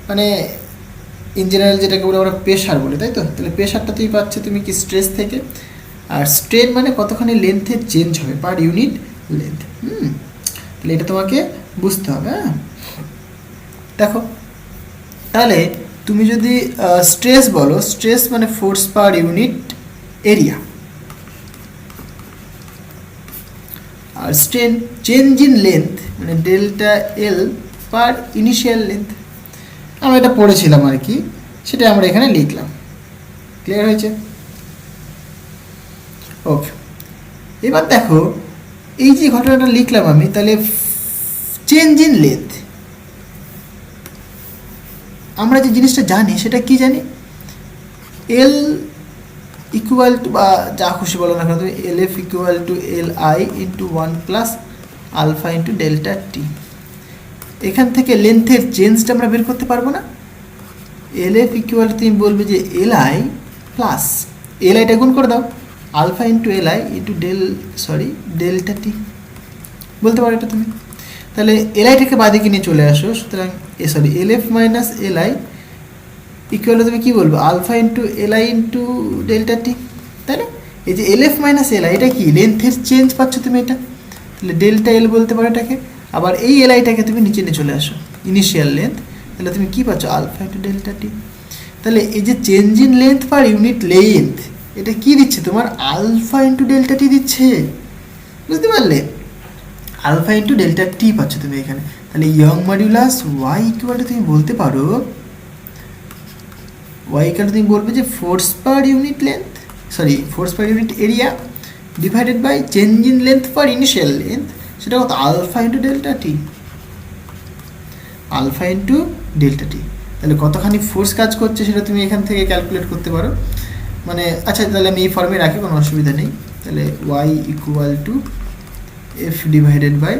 মানে ইন জেনারেল যেটাকে বলে আমরা প্রেশার বলে, তাই তো? তাহলে প্রেশারটা তুমি পাচ্ছ তুমি কি স্ট্রেস থেকে। আর স্ট্রেন মানে কতখানি লেন্থের চেঞ্জ হবে পার ইউনিট লেন্থ। তাহলে এটা তোমাকে বুঝতে হবে। হ্যাঁ দেখো তাহলে তুমি যদি স্ট্রেস বলো, স্ট্রেস মানে ফোর্স পার ইউনিট এরিয়া, আর স্ট্রেন চেঞ্জ ইন লেন্থ মানে delta L per initial length. আমরা এটা পড়েছিলাম আর কি, সেটা আমরা এখানে লিখলাম। ক্লিয়ার হয়েছে? ওকে এবার দেখো এই যে ঘটনাটা লিখলাম আমি, তাহলে চেঞ্জ ইন লেন্থ আমরা যে জিনিসটা জানি সেটা কি জানি? এল ইকুয়াল টু, বা যা খুশি বলো না কেন তুমি, L F equal to L I into 1 plus alpha into delta T. এখান থেকে লেন্থের চেঞ্জটা আমরা বের করতে পারবো না? এল এফ ইকুয়াল টু তুমি বলবে যে এল আই প্লাস এল আইটা গুণ করে দাও alpha into L I into delta T, বলতে পারো এটা তুমি। তাহলে এল আইটাকে বাদিকে নিয়ে চলে আসো, সুতরাং L F minus L I equal তুমি কী বলবো? Alpha into L I into delta T, তাই না? এই যে L F minus L I এটা কি? লেন্থের চেঞ্জ পাচ্ছ তুমি এটা, তাহলে ডেল্টা এল বলতে পারো এটাকে। আবার এই এল আইটাকে তুমি নিচে নিয়ে চলে আসো, ইনিশিয়াল লেন্থ, তাহলে তুমি কী পাচ্ছ? Alpha into delta T. তাহলে এই যে change in length per unit length, এটা কি দিচ্ছে তোমার? আলফা ইন্টু ডেল্টা টি দিচ্ছে, বুঝতে পারলে? আলফা ইন্টু ডেল্টা টি পাচ্ছ তুমি এখানে। তাহলে Young modulus Y equal to তুমি বলতে পারো, ওয়াই ইকুয়াল টু তুমি বলবে যে force per unit length, force per unit area divided by change in length per initial length, সেটা কত? Alpha into delta T, alpha into delta T. তাহলে কতখানি ফোর্স কাজ করছে সেটা তুমি এখান থেকে ক্যালকুলেট করতে পারো। মানে আচ্ছা তাহলে আমি এই ফর্মে রাখি, কোনো অসুবিধা নেই। তাহলে Y equal to F divided by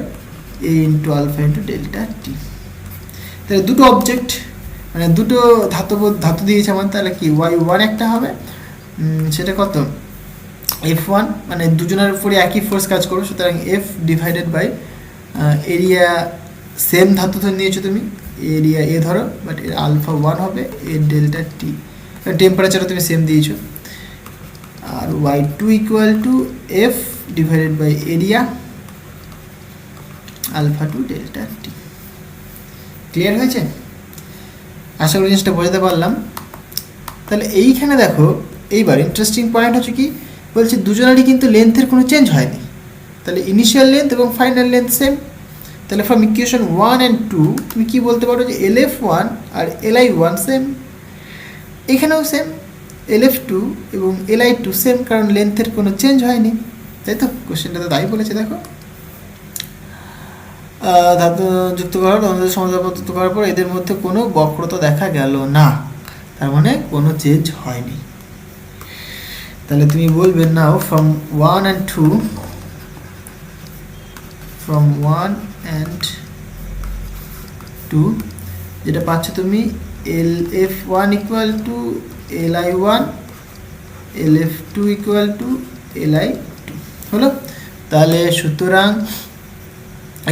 A into alpha into delta T. তাহলে দুটো অবজেক্ট মানে দুটো ধাতু দিয়েছে আমার, তাহলে কি ওয়াই ওয়ান একটা হবে, সেটা কত? এফ ওয়ান, মানে দুজনের উপরে একই ফোর্স কাজ করবে, সুতরাং F divided by area, same ধাতু ধরে নিয়েছো তুমি, এরিয়া এ ধরো, বাট এর আলফা ওয়ান হবে, এর ডেল্টা টি, টেম্পারেচারও তুমি সেম দিয়েছো। আর Y two equal to F divided by area alpha two delta T. Clear হয়েছে? আশা করি জিনিসটা বোঝাতে পারলাম। তাহলে এইখানে দেখো এইবার ইন্টারেস্টিং পয়েন্ট হচ্ছে কি, বলছে দুজনেরই কিন্তু লেন্থের কোনো চেঞ্জ হয়নি, তাহলে ইনিশিয়াল লেন্থ এবং ফাইনাল লেন্থ সেম। তাহলে ফ্রম ইকুয়েশন 1 and 2 তুমি কী বলতে পারো যে এল এফ ওয়ান আর এল আই ওয়ান সেম, এখানেও সেম, এল এফ টু এবং এল আই টু সেম, কারণ লেন্থের কোনো চেঞ্জ হয়নি, তাই তো? কোশ্চেনটা তো তাই বলেছে। দেখো ধাতু যুক্ত করার দ্বন্দ্বের সমানুপাতিক করার পর এদের মধ্যে কোনো বক্রতা দেখা গেল না, তার মানে কোনো চেঞ্জ হয়নি। তাহলে তুমি বলবে now from 1 and 2, from 1 and 2 যেটা পাচ্ছ তুমি L F one equal to L I one, L F two equal to L I two হলো। তাহলে সুতরাং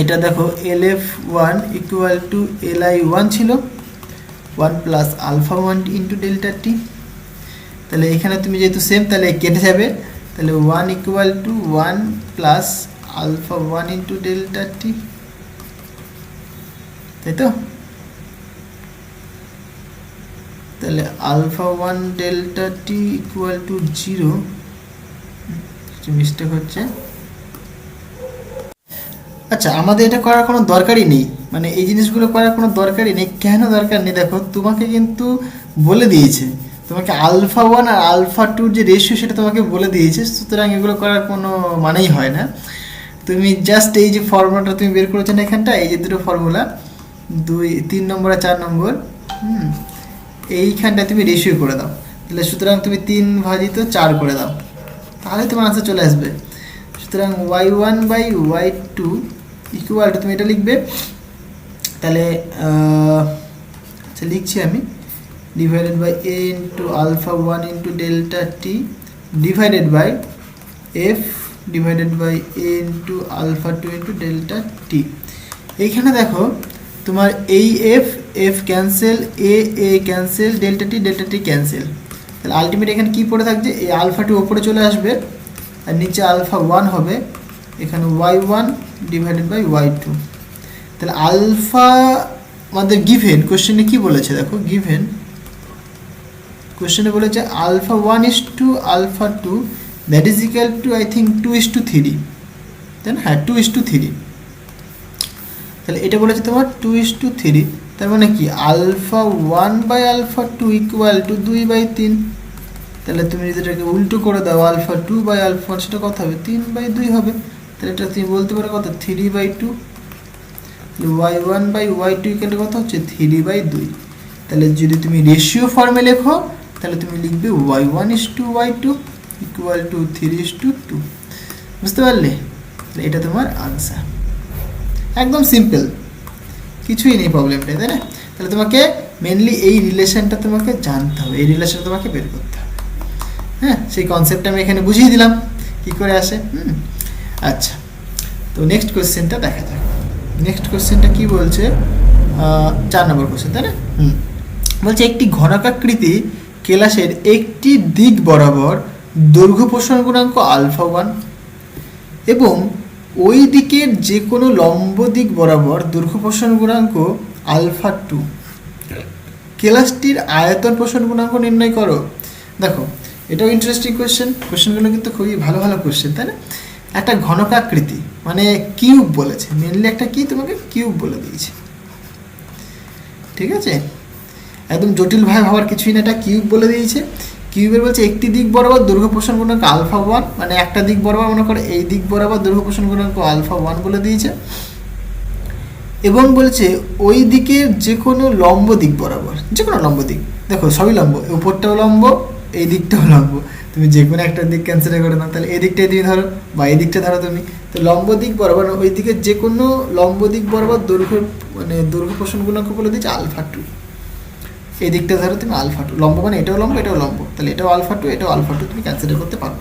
এটা দেখো L F one equal to L I one ছিল 1 plus alpha one into delta T. তাহলে এখানে তুমি যেহেতু সেম, তাহলে কেটে যাবে, তাহলে 1 equal to 1 plus alpha 1 into delta T, তাই তো? তাহলে alpha 1 delta T equal to 0, mistake হচ্ছে। আচ্ছা, আমাদের এটা করার কোনো দরকারই নেই, মানে এই জিনিসগুলো করার কোনো দরকারই নেই। কেন দরকার নেই? দেখো, তোমাকে কিন্তু বলে দিয়েছে, তোমাকে আলফা 1 আর আলফা 2 যে রেশিও সেটা তোমাকে বলে দিয়েছে, সুতরাং এগুলো করার কোনো মানেই হয় না। তুমি জাস্ট এই যে ফর্মুলাটা তুমি বের করেছো না এখানটা, এই যে দুটো ফর্মুলা 3 নম্বর আর 4 নম্বর, এইখানটা তুমি রেশিও করে দাও। তাহলে সুতরাং তুমি 3 ভাজিত 4 করে দাও, তাহলে তোমার আনসার চলে আসবে। সুতরাং y1 by y2 equal to, তুমি এটা লিখবে, তাহলে আচ্ছা লিখছি আমি, divided by a into alpha 1 into delta T divided by f divided by a into alpha 2 into delta T. এইখানে দেখো তোমার এই f cancel, a cancel, delta T cancel, তাহলে আলটিমেট এখানে কি পড়ে থাকছে, এই আলফা 2 ওপরে চলে আসবে আর নিচে আলফা 1 হবে, এখানে y1 ডিভাইডেড বাই y2। তাহলে আলফা আমাদের গিভেন কোশ্চেনে কি বলেছে, দেখো গিভেন কোশ্চেনে বলেছে alpha 1 is to alpha 2 that is equal to I think 2:3, তাই না? হ্যাঁ, 2:3। তাহলে এটা বলেছে তোমার 2:3, তার মানে কি alpha 1 by alpha 2 equal to 2/3। তাহলে তুমি যদি এটাকে উল্টো করে দাও, আলফা 2 বাই আলফা 1 সেটা কত হবে, 3/2 হবে। তাহলে এটা তুমি বলতে পারো কত, 3/2। y1 by y2 equal to কত হচ্ছে, 3/2। তাহলে যদি তুমি রেশিও ফর্মে লেখো, তাহলে তুমি লিখবে y1 is to y2 equal to 3:2। বুঝতে পারলে? তাহলে এটা তোমার আনসার, একদম সিম্পল, কিছুই নেই প্রবলেমটা, তাই না? তাহলে তোমাকে মেনলি এই রিলেশনটা তোমাকে জানতে হবে, এই রিলেশন তোমাকে বের করতে হবে। হ্যাঁ, সেই কনসেপ্টটা আমি এখানে বুঝিয়ে দিলাম কি করে আসে। আচ্ছা, তো নেক্সট কোশ্চেনটা দেখা যাক। নেক্সট কোশ্চেনটা কি বলছে, 4 নম্বর কোশ্চেন, তাই না? বলছে একটি ঘনকাকৃতি কেলাসের একটি দিক বরাবর দৈর্ঘ্য প্রসারণ গুণাঙ্ক আলফা 1 এবং ওই দিকের যে কোনো লম্ব দিক বরাবর দৈর্ঘ্য প্রসারণ গুণাঙ্ক আলফা 2, কেলাসটির আয়তন প্রসারণ গুণাঙ্ক নির্ণয় করো। দেখো, এটাও ইন্টারেস্টিং কোশ্চেনগুলো কিন্তু খুবই ভালো ভালো কোশ্চেন, তাই না? একটা ঘনকাকৃতি মানে কিউব বলেছে, মেনলি একটা কি তোমাকে কিউব বলে দিয়েছে, ঠিক আছে? একদম জটিলভাবে ভাবার কিছুই না, এটা কিউব বলে দিয়েছে। কিউবের বলছে একটি দিক বরাবর দৈর্ঘ্য প্রসারণ গুণাঙ্ক আলফা 1, মানে একটা দিক বরাবর মনে করো এই দিক বরাবর দৈর্ঘ্য প্রসারণ গুণাঙ্ক আলফা 1 বলে দিয়েছে, এবং বলছে ওই দিকের যে কোনো লম্ব দিক বরাবর, যে কোনো লম্ব দিক, দেখো সবই লম্ব, উপরটাও লম্ব, এই দিকটাও লম্ব, তুমি যে কোনো একটা দিক ক্যান্সেল করে নাও, তাহলে এই দিকটাই তুমি ধরো বা এই দিকটা ধরো তুমি, তো লম্ব দিক বরাবর ওই দিকের যে কোনো লম্ব দিক বরাবর দৈর্ঘ্য মানে দৈর্ঘ্য প্রসারণ গুণাঙ্ক বলে দিয়েছে আলফা 2। এই দিকটা ধরো তুমি আলফা 2, লম্ব মানে এটাও লম্ব এটাও লম্ব, তাহলে এটাও আলফা 2 এটাও আলফা 2 তুমি ক্যান্সেল করতে পারো।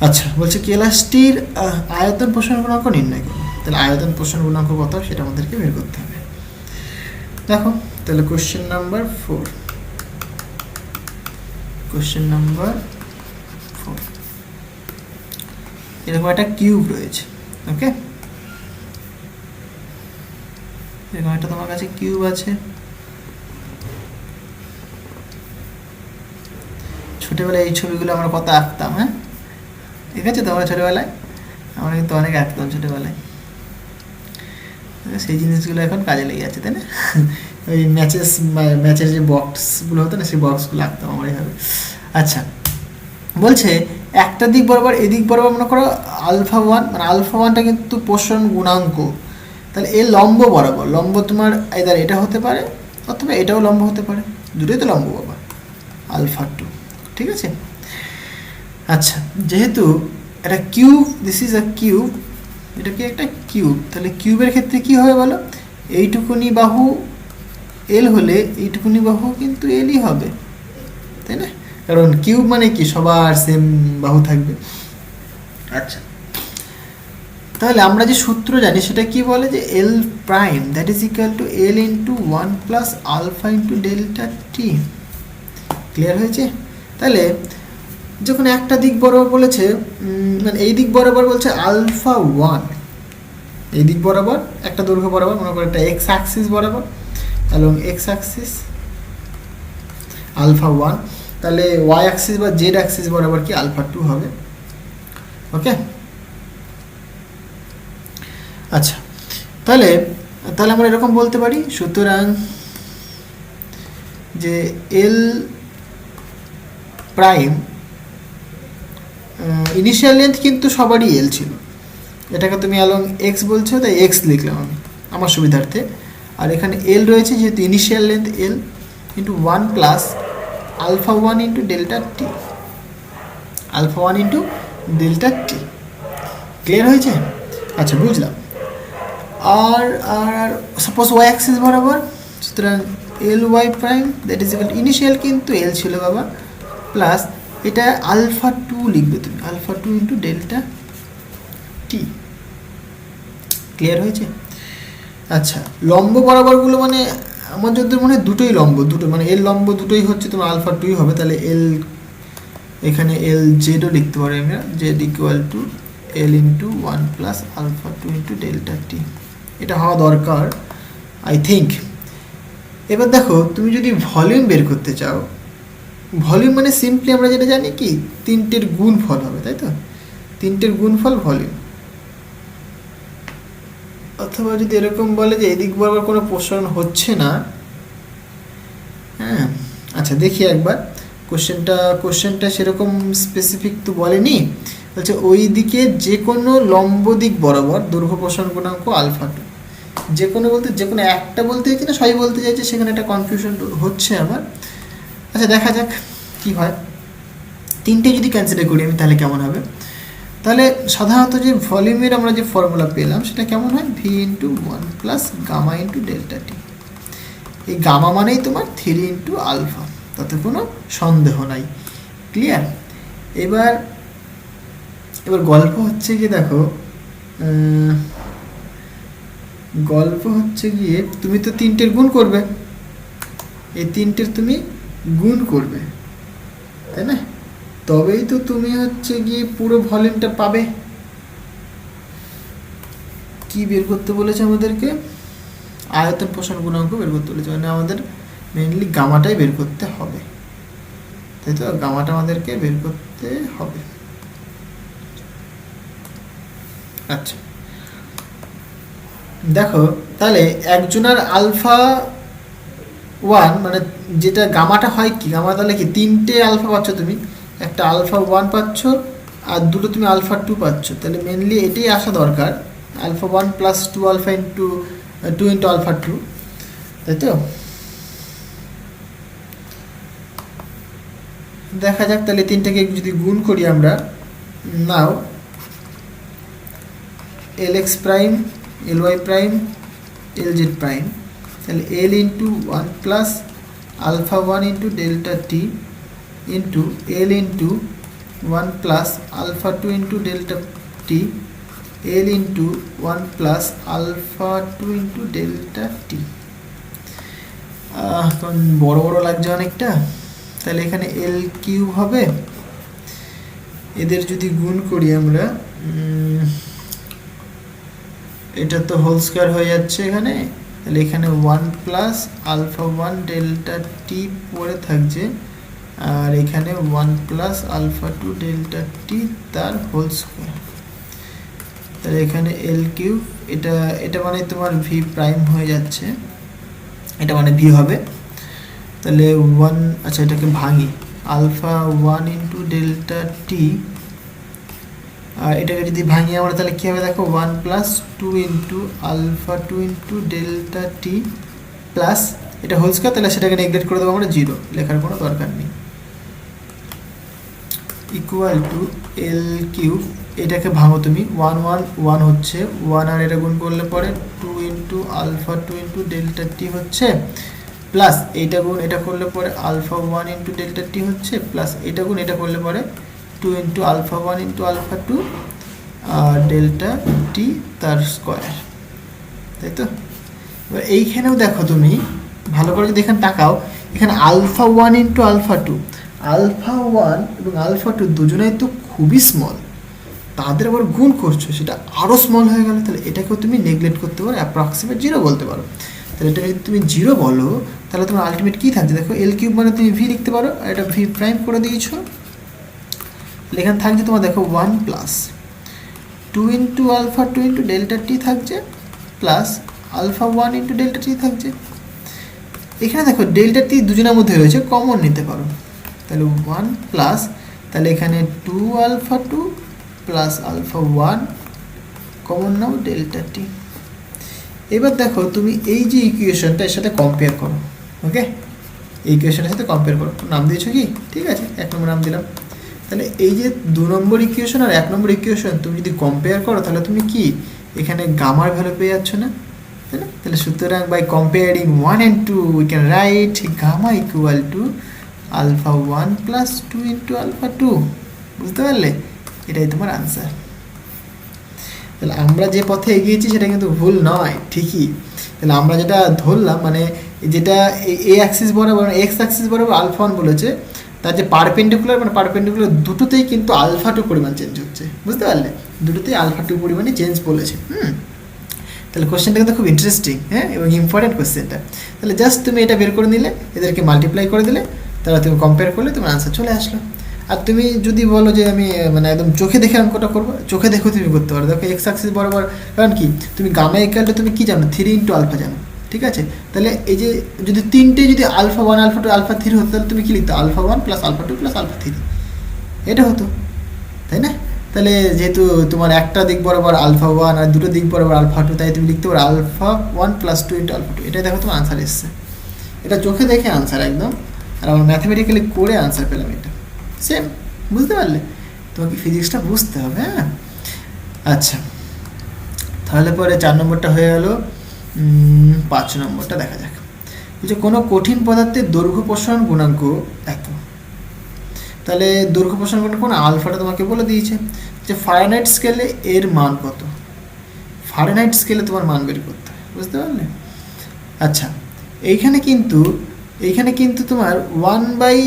আচ্ছা, বলছে কেলাসটির আয়তন প্রসারণ গুণাঙ্ক নির্ণয় করো। তাহলে আয়তন প্রসারণ গুণাঙ্ক কত সেটা আমাদেরকে বের করতে হবে। দেখো, তাহলে কোশ্চেন নাম্বার 4, কোশ্চেন নাম্বার 4, এরকম একটা কিউব রয়েছে, ওকে? এরকম একটা তোমার কাছে কিউব আছে। ছোটবেলায় এই ছবিগুলো আমরা কত আঁকতাম, হ্যাঁ ঠিক আছে? তোমরা ছোটবেলায়, আমরা কিন্তু অনেক আঁকতাম ছোটবেলায়, সেই জিনিসগুলো এখন কাজে লেগে যাচ্ছে, তাই না? ওই ম্যাচের যে বক্সগুলো হতো না, সেই বক্সগুলো আঁকতাম আমরা এইভাবে। আচ্ছা, বলছে একটা দিক বরাবর এদিক বরাবর মনে করো আলফা 1, মানে আলফা 1টা কিন্তু প্রসারণ গুণাঙ্ক, তাহলে এর লম্ব বরাবর, লম্ব তোমার এদার এটা হতে পারে অথবা এটাও লম্ব হতে পারে, দুটোই তো লম্ব বাবা, আলফা 2, ঠিক আছে? আচ্ছা, যেহেতু এটা cube, this is a cube, এটা কি একটা কিউব, তাহলে কিউবের ক্ষেত্রে কি হবে বলো, এইটুকুনি বাহু এল হলে এইটুকুনি বাহু কিন্তু এলই হবে, তাই না? কারণ কিউব মানে কি সবার সেম বাহু থাকবে। আচ্ছা, তাহলে আমরা যে সূত্র জানি সেটা কি বলে, যে L prime that is equal to L into 1 plus alpha into delta T. Clear হয়েছে? তাহলে যখন একটা দিক বরাবর বলেছে, মানে এই দিক বরাবর বলছে আলফা ওয়ান, এই দিক বরাবর একটা দৈর্ঘ্য বরাবর, মনে করো একটা এক্স অ্যাক্সিস বরাবর এবং এক্স অ্যাক্সিস আলফা ওয়ান, তাহলে ওয়াই অ্যাক্সিস বা জেড অ্যাক্সিস বরাবর কি আলফা টু হবে। ওকে, আচ্ছা, তাহলে তাহলে আমরা এরকম বলতে পারি, সুতরাং যে এল প্রাইম ইনিশিয়াল লেন্থ কিন্তু সবারই এল ছিল, এটাকে তুমি অ্যালং এক্স বলছো তাই এক্স লিখলাম আমি আমার সুবিধার্থে, আর এখানে এল রয়েছে যেহেতু initial length L into one plus alpha one into delta T, alpha one into delta T. Clear হয়েছে? আচ্ছা, বুঝলাম। আর আর সাপোজ ওয়াই অ্যাক্সিস বরাবর, সুতরাং L Y prime that is equal initial কিন্তু এল ছিল বাবা, প্লাস এটা আলফা টু লিখবে তুমি, alpha two into delta T. Clear হয়েছে? আচ্ছা, লম্ব বরাবরগুলো মানে আমার যদি মনে হয় দুটোই লম্ব, দুটো মানে এল লম্ব দুটোই হচ্ছে তোমার আলফা টুই হবে, তাহলে এল এখানে এল জেডও লিখতে পারি আমরা, Z equal to L into one plus alpha two into delta T. এটা হওয়া দরকার আই থিঙ্ক। এবার দেখো, তুমি যদি ভলিউম বের করতে চাও, ভলিউম মানে সিম্পলি আমরা যেটা জানি কি তিনটের গুণফল হবে, তাই তো, তিনটের গুণফল ভলিউম। অথবা যদি এরকম বলে যে এদিক বরাবর কোনো প্রসারণ হচ্ছে না, হ্যাঁ, আচ্ছা দেখি একবার কোশ্চেনটা সেরকম স্পেসিফিক তো বলেনি, বলছে ওই দিকে যে কোনো লম্ব দিক বরাবর দৈর্ঘ্য প্রসারণ গুণাঙ্ক আলফা টু, যে কোনো বলতে যে কোনো একটা বলতে চাইছে না সবই বলতে চাইছে, সেখানে একটা কনফিউশন হচ্ছে আমার। আচ্ছা দেখা যাক কি হয়, তিনটে যদি কনসিডার করি আমি তাহলে কেমন হবে। তাহলে সাধারণত যে ভলিউমের আমরা যে ফর্মুলা পেলাম সেটা কেমন হয়, V into one plus gamma into delta T. এই গামা মানেই তোমার থ্রি ইন্টু আলফা, তাতে কোনো সন্দেহ নাই। ক্লিয়ার? এবার গল্প হচ্ছে কি দেখো, গল্প হচ্ছে গিয়ে তুমি তো তিনটের গুণ করবে, এই তিনটের তুমি গুণ করবে, তাই না? তবেই তো তুমি হচ্ছে গিয়ে পুরো ভলিউমটা পাবে। কি বের করতে বলেছে আমাদেরকে? আয়তন প্রসারণ গুণাঙ্ক বের করতে বলেছে, মানে আমাদের মেইনলি গামাটাই বের করতে হবে, তাই তো, গামাটা আমাদেরকে বের করতে হবে। আচ্ছা দেখো, তাহলে একজনের আলফা ওয়ান মানে যেটা গামাটা হয় কি, গামা তাহলে কি তিনটে আলফা পাচ্ছ তুমি, একটা আলফা ওয়ান পাচ্ছ আর দুটো তুমি আলফা টু পাচ্ছ, তাহলে মেনলি এটাই আসা দরকার, alpha one plus two alpha into two into alpha two, তাই তো। দেখা যাক তাহলে তিনটাকে যদি গুণ করি আমরা, now L X prime, L Y prime, L Z prime, তাহলে L into one plus alpha one into delta T into L into one plus alpha two into delta T, L into one plus alpha two into delta T. কারণ বড় বড় লাগছে অনেকটা, তাহলে এখানে এল cube হবে, এদের যদি গুণ করি আমরা, এটা তো হোল স্কোয়ার হয়ে যাচ্ছে এখানে, তাহলে এখানে one plus alpha one delta T পড়ে থাকছে, আর এখানে one plus alpha two delta টি তার হোল স্কোয়ার, তাহলে এখানে এল কিউব, এটা মানে তোমার ভি প্রাইম হয়ে যাচ্ছে, এটা মানে ভি হবে, তাহলে ওয়ান, আচ্ছা এটাকে ভাঙি, alpha one into delta T, আর এটাকে যদি ভাঙি আমরা তাহলে কী হবে দেখো, one plus two into alpha two into delta T plus এটা হোল স্কোয়ার, তাহলে সেটাকে নেগলেক্ট করে দেবো আমরা, জিরো লেখার কোনো দরকার নেই, ইকুয়াল টু এল কিউব, এটাকে ভাঙো তুমি, ওয়ান ওয়ান ওয়ান হচ্ছে, ওয়ান আর এটা গুণ করলে পরে two into alpha two into delta টি হচ্ছে, প্লাস এইটা গুণ এটা করলে পরে আলফা ওয়ান ইন্টু ডেল্টা টি হচ্ছে, প্লাস এটা গুণ এটা করলে পরে two into alpha one into alpha two আর ডেল্টা টি তার স্কোয়ার, তাই তো। এবার এইখানেও দেখো তুমি ভালো করে যদি এখানে তাকাও, এখানে alpha one into alpha two alpha one এবং আলফা টু দুজনেই তো খুবই স্মল, তাদের আবার গুণ করছো, সেটা আরও স্মল হয়ে গেল। তাহলে এটাকেও তুমি নেগলেক্ট করতে পারো, অ্যাপ্রক্সিমেট জিরো বলতে পারো। তাহলে এটা যদি তুমি জিরো বলো তাহলে তোমার আলটিমেট কী থাকছে দেখো, এল কিউব মানে তুমি ভি লিখতে পারো, আর এটা ভি প্রাইম করে দিয়েছো। এখানে থাকছে তোমার দেখো 1 plus 2 into alpha 2 into delta t থাকছে, plus alpha 1 into delta t থাকছে। এখানে দেখো ডেল্টা টি দুজনের মধ্যে রয়েছে, কমন নিতে পারো। তাহলে 1 প্লাস, তাহলে এখানে 2 আলফা 2 প্লাস আলফা 1 কমন নাও ডেল্টা টি। এবার দেখো তুমি এই যে ইকুয়েশনটা এর সাথে কম্পেয়ার করো, ওকে, এই ইকুয়েশনের সাথে কম্পেয়ার করো। নাম দিয়েছো কি? ঠিক আছে, 1 নম্বর নাম দিলাম। তাহলে এই যে 2 নম্বর ইকুয়েশন আর 1 নম্বর ইকুয়েশন তুমি যদি কম্পেয়ার করো তাহলে তুমি কি এখানে গামার ভ্যালু পেয়ে যাচ্ছ না, তাই না? তাহলে সুতরাং by comparing 1 and 2 we can write gamma equal to alpha 1 plus 2 into alpha 2। বুঝতে পারলে? এটাই তোমার আনসার। তাহলে আমরা যে পথে এগিয়েছি সেটা কিন্তু ভুল নয়, ঠিকই। তাহলে আমরা যেটা ধরলাম, মানে যেটা এ অ্যাক্সিস বরাবর এক্স অ্যাক্সিস বরাবর আলফা 1 বলেছে, তার যে পারপেন্ডিকুলার, মানে পারপেন্ডিকুলার দুটোতেই কিন্তু আলফা 2 পরিমাণ চেঞ্জ হচ্ছে। বুঝতে পারলে? দুটোতেই আলফা 2 পরিমাণে চেঞ্জ বলেছে। তাহলে কোশ্চেনটা কিন্তু খুব ইন্টারেস্টিং, হ্যাঁ, এবং ইম্পর্টেন্ট কোশ্চেনটা। তাহলে জাস্ট তুমি এটা বের করে নিলে, এদেরকে মাল্টিপ্লাই করে দিলে, তাহলে তুমি কম্পেয়ার করলে তোমার আনসার চলে আসলো। আর তুমি যদি বলো যে আমি মানে একদম চোখে দেখে অঙ্কটা করবো, চোখে দেখেও তুমি করতে পারো। দেখো এক্স অ্যাক্সিস বরাবর, কারণ কি তুমি গামা ইকুয়ালটা তুমি কি জানো, 3 ইন্টু আলফা জানো, ঠিক আছে? তাহলে এই যে যদি তিনটে যদি আলফা 1 আলফা 2 আলফা 3 হতো, তাহলে তুমি কি লিখতো, alpha 1 plus alpha 2 plus alpha 3, এটা হতো, তাই না? তাহলে যেহেতু তোমার একটা দিক বরাবর আলফা 1 আর দুটো দিক বরাবর আলফা 2, তাই তুমি লিখতে পারো আলফা 1 প্লাস 2 ইন্টু আলফা 2। এটাই দেখো তোমার আনসার এসছে। এটা চোখে দেখে আনসার একদম, আর আমরা ম্যাথামেটিক্যালি করে আনসার পেলাম এটা। সেম, বুঝতে পারলে? তোমাকে ফিজিক্সটা বুঝতে হবে, হ্যাঁ। আচ্ছা, তাহলে পরে 4 নম্বরটা হয়ে গেল। 5 নম্বরটা দেখা যাক। যে কোনো কঠিন পদার্থের দৈর্ঘ্য প্রসারণ গুণাঙ্ক এত। তাহলে দৈর্ঘ্য প্রসারণ গুণাঙ্ক কোন, আলফাটা তোমাকে বলে দিয়েছে যে ফারেনহাইট স্কেলে এর মান কত। ফারেনহাইট স্কেলে তোমার মান বের করতে হবে, বুঝতে পারলে? আচ্ছা, এইখানে কিন্তু তোমার 1 বাই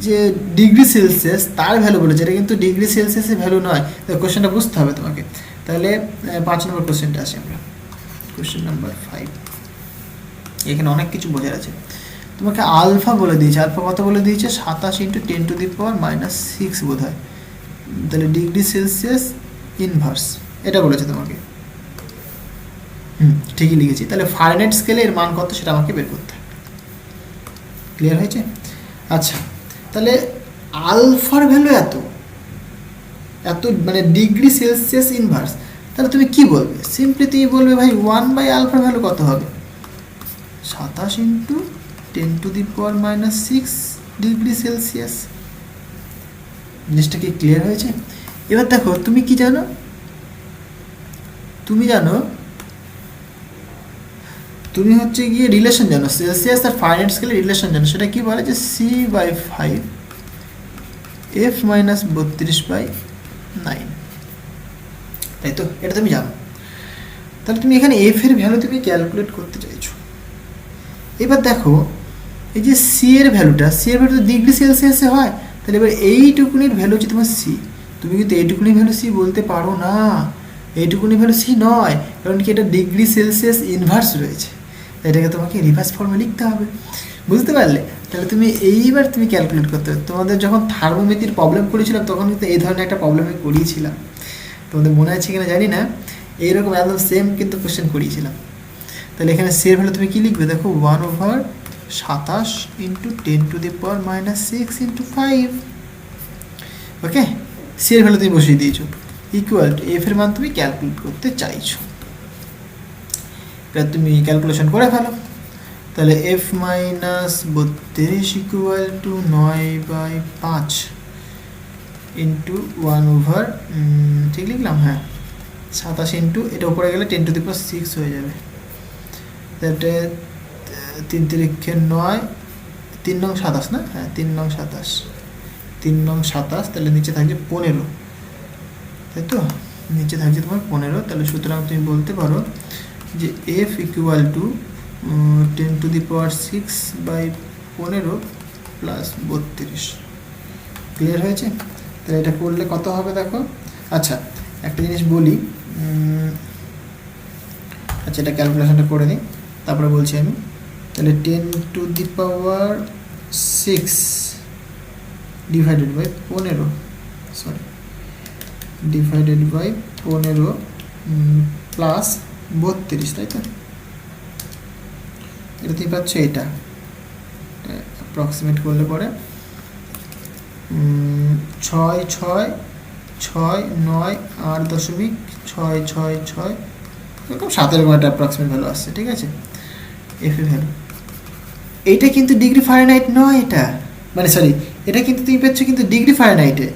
যে ডিগ্রি সেলসিয়াস তার ভ্যালু বলেছে, এটা কিন্তু ডিগ্রি সেলসিয়াসের ভ্যালু নয়। তো কোশ্চেনটা বুঝতে হবে তোমাকে। তাহলে 5 নম্বর কোশ্চেনটা আসি আমরা, কোশ্চেন নাম্বার 5। এখানে অনেক কিছু বোঝার আছে। তোমাকে আলফা বলে দিয়েছে, আলফা কত বলে দিয়েছে, 27 ইন্টু 10 টু দি পাওয়ার -6 বোধ হয়। তাহলে ডিগ্রি সেলসিয়াস ইনভার্স এটা বলেছে তোমাকে। ঠিকই লিখেছি। তাহলে ফারেনহাইট স্কেলে এর মান কত সেটা আমাকে বের করতে হবে। ক্লিয়ার হয়েছে? আচ্ছা, তাহলে আলফার ভ্যালু এত মানে ডিগ্রি সেলসিয়াস ইনভার্স, তাহলে তুমি কি বলবে? সিম্পলি তুমি বলবে ভাই 1 বাই আলফার ভ্যালু কত হবে, 27 into 10 to the power -6 degree Celsius. জিনিসটা কি ক্লিয়ার হয়েছে? এবার দেখো তুমি কি জানো, তুমি হচ্ছে গিয়ে রিলেশন জানো, সেলসিয়াস আর ফারেনহাইট স্কেলের রিলেশন জানো। সেটা কি বলে যে C/5 F - 32/9, তাই তো? এটা তুমি জানো। তাহলে তুমি এখানে এফ এর ভ্যালু তুমি ক্যালকুলেট করতে চাইছো। এবার দেখো এই যে সি এর ভ্যালু তো ডিগ্রি সেলসিয়াসে হয়। তাহলে এবার এইটুকুনির ভ্যালু হচ্ছে তোমার সি। তুমি কিন্তু এইটুকুনির ভ্যালু সি বলতে পারো না, এইটুকুনির ভ্যালু সি নয়, কারণ কি এটা ডিগ্রি সেলসিয়াস ইনভার্স রয়েছে। এটাকে তোমাকে রিভার্স ফর্মে লিখতে হবে, বুঝতে পারলে? তাহলে তুমি এইবার তুমি ক্যালকুলেট করতে হবে। তোমাদের যখন থার্মোমেট্রির প্রবলেম করেছিলাম তখন কিন্তু এই ধরনের একটা প্রবলেম আমি করিয়েছিলাম, তোমাদের মনে আছে কিনা জানি না। এইরকম একদম সেম কিন্তু কোশ্চেন করিয়েছিলাম। তাহলে এখানে সি এর ভ্যালু তুমি কী লিখবে দেখো, 1/27 into 10 to the power -6 into 5। Okay, C এর ভ্যালু তুমি বসিয়ে দিয়েছো, ইকুয়াল টু এফ এর মান তুমি ক্যালকুলেট করতে চাইছো। এবার তুমি ক্যালকুলেশন করে ফেলো। তাহলে F - 32 ইকুয়াল টু 9/5 ইন্টু 1/, ঠিক লিখলাম? হ্যাঁ, 27 ইন্টু এটা উপরে গেলে 10 টু দি পাওয়ার 6 হয়ে যাবে। তাহলে 3 তিরিক্ষে 9, 3 নং 27 না? হ্যাঁ, 3 নং 27। তাহলে নিচে থাকছে 15, তাই তো? নিচে থাকছে তোমার 15। তাহলে সুতরাং তুমি বলতে পারো যে F equal to 10 to the power 6/15 plus 32। Clear হয়েছে? তাহলে এটা করলে কত হবে দেখো। আচ্ছা একটা জিনিস বলি, আচ্ছা এটা ক্যালকুলেশনটা করে নিই তারপরে বলছি আমি। তাহলে 10⁶ divided by 15, sorry divided by 15 plus 32, তাই তো? এটা তুমি পাচ্ছ, এটা অ্যাপ্রক্সিমেট করলে পরে 6 6 6 9 8.666, এরকম 7 এরকম একটা অ্যাপ্রক্সিমেট ভ্যালু আসছে, ঠিক আছে? এফ এর ভ্যালু এইটা কিন্তু ডিগ্রি ফারেনহাইট নয়, এটা মানে সরি এটা কিন্তু তুমি পেয়েছো কিন্তু ডিগ্রি ফারেনহাইটে,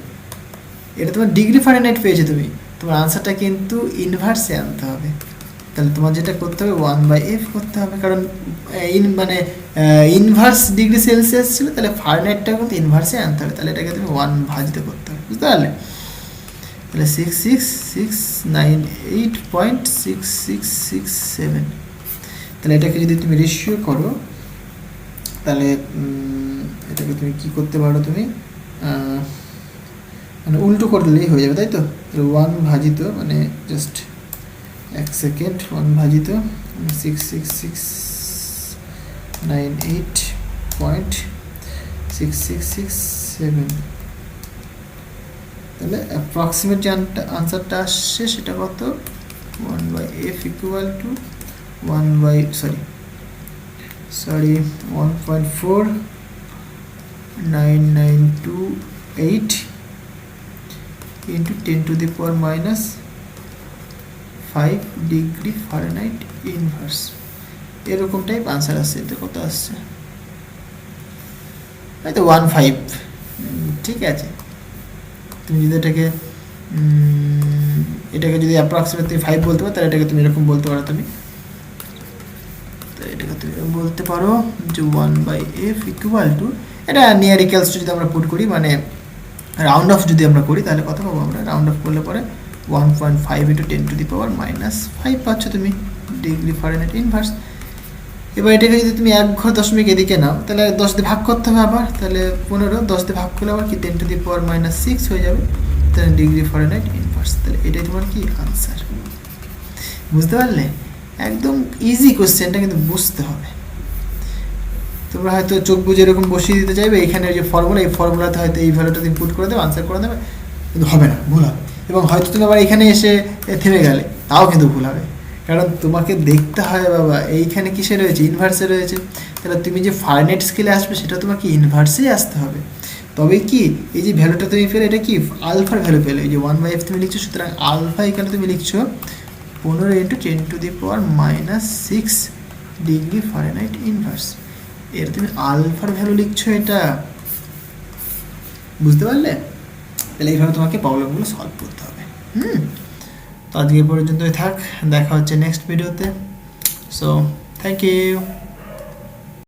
এটা তোমার ডিগ্রি ফারেনহাইট পেয়েছো তুমি, তোমার আনসারটা কিন্তু ইনভার্সে আনতে হবে। তাহলে তোমার যেটা করতে হবে 1/f করতে হবে, কারণ মানে ইনভার্স ডিগ্রি সেলসিয়াস ছিল, তাহলে ফারেনহাইটটা কিন্তু ইনভার্সে আনতে হবে, তাহলে এটাকে তুমি 1 ভাজিত করতে হবে, বুঝতে পারলে? তাহলে 66698.6667, তাহলে এটাকে যদি তুমি রেশিও করো তাহলে এটাকে তুমি কি করতে পারো, তুমি মানে উল্টো করলেই হয়ে যাবে, তাই তো? তাহলে 1 ভাজিত মানে জাস্ট 1 সেকেন্ড, 1 ভাজিত 66698.6667, তাহলে অ্যাপ্রক্সিমেট যে আনসারটা আসছে সেটা কত? 1/f equal to 1.499228 into 10⁻⁻5 degree Fahrenheit inverse, এরকম টাইপ আনসার আসছে। এতে কত আসছে? তাই তো 15, ঠিক আছে? তুমি যদি এটাকে যদি অ্যাপ্রক্সিমেট তুমি 5 বলতে পারো, তাহলে এটাকে তুমি এরকম বলতে পারো, তুমি এটাকে তুমি বলতে পারো যে 1/f ইকুয়াল টু, এটা নিয়ারিক্যালস যদি আমরা পুট করি, মানে রাউন্ড অফ যদি আমরা করি, তাহলে কত পাবো আমরা? রাউন্ড অফ করলে পরে 1.5 into 10⁻⁻5 পাচ্ছ তুমি ডিগ্রি ফারেনহাইট ইনভার্স। এবার এটাকে যদি তুমি 1 ঘর দশমিক এদিকে নাও, তাহলে 10 দিয়ে ভাগ করতে হবে আবার, তাহলে 15 10 দিয়ে ভাগ করলে আবার কি 10⁻⁻6 হয়ে যাবে, তাহলে ডিগ্রি ফারেনহাইট ইনভার্স। তাহলে এটাই তোমার কি আনসার, বুঝতে পারলে? একদম ইজি কোশ্চেনটা, কিন্তু বুঝতে হবে। তোমরা হয়তো চোখ বুঝে এরকম বসিয়ে দিতে চাইবে, এখানে যে ফর্মুলা, এই ফর্মুলাতে হয়তো এই ভ্যালুটা তুমি পুট করে দেবে, আনসার করে দেবে, কিন্তু হবে না, ভুল হবে। এবং হয়তো তুমি আবার এখানে এসে থেমে গেলে, তাও কিন্তু ভুল হবে, কারণ তোমাকে দেখতে হয় বাবা এইখানে কিসে রয়েছে, ইনভার্সে রয়েছে। তাহলে তুমি যে ফারেনহাইট স্কেলে আসবে সেটা তোমাকে ইনভার্সেই আসতে হবে, তবে কি এই যে ভ্যালুটা তুমি পেলে, এটা কি আলফার ভ্যালু পেলে, এই যে 1/f তুমি লিখছো, সুতরাং আলফা এখানে তুমি লিখছো 15 into 10⁻⁻6 ডিগ্রি ফারেনহাইট ইনভার্স, এর তুমি আলফার ভ্যালু লিখছো, এটা বুঝতে পারলে? তাহলে এইভাবে তোমাকে প্রবলেমগুলো সলভ করতে হবে। তো আজকে পর্যন্তই থাক, দেখা হচ্ছে নেক্সট ভিডিওতে। So thank you.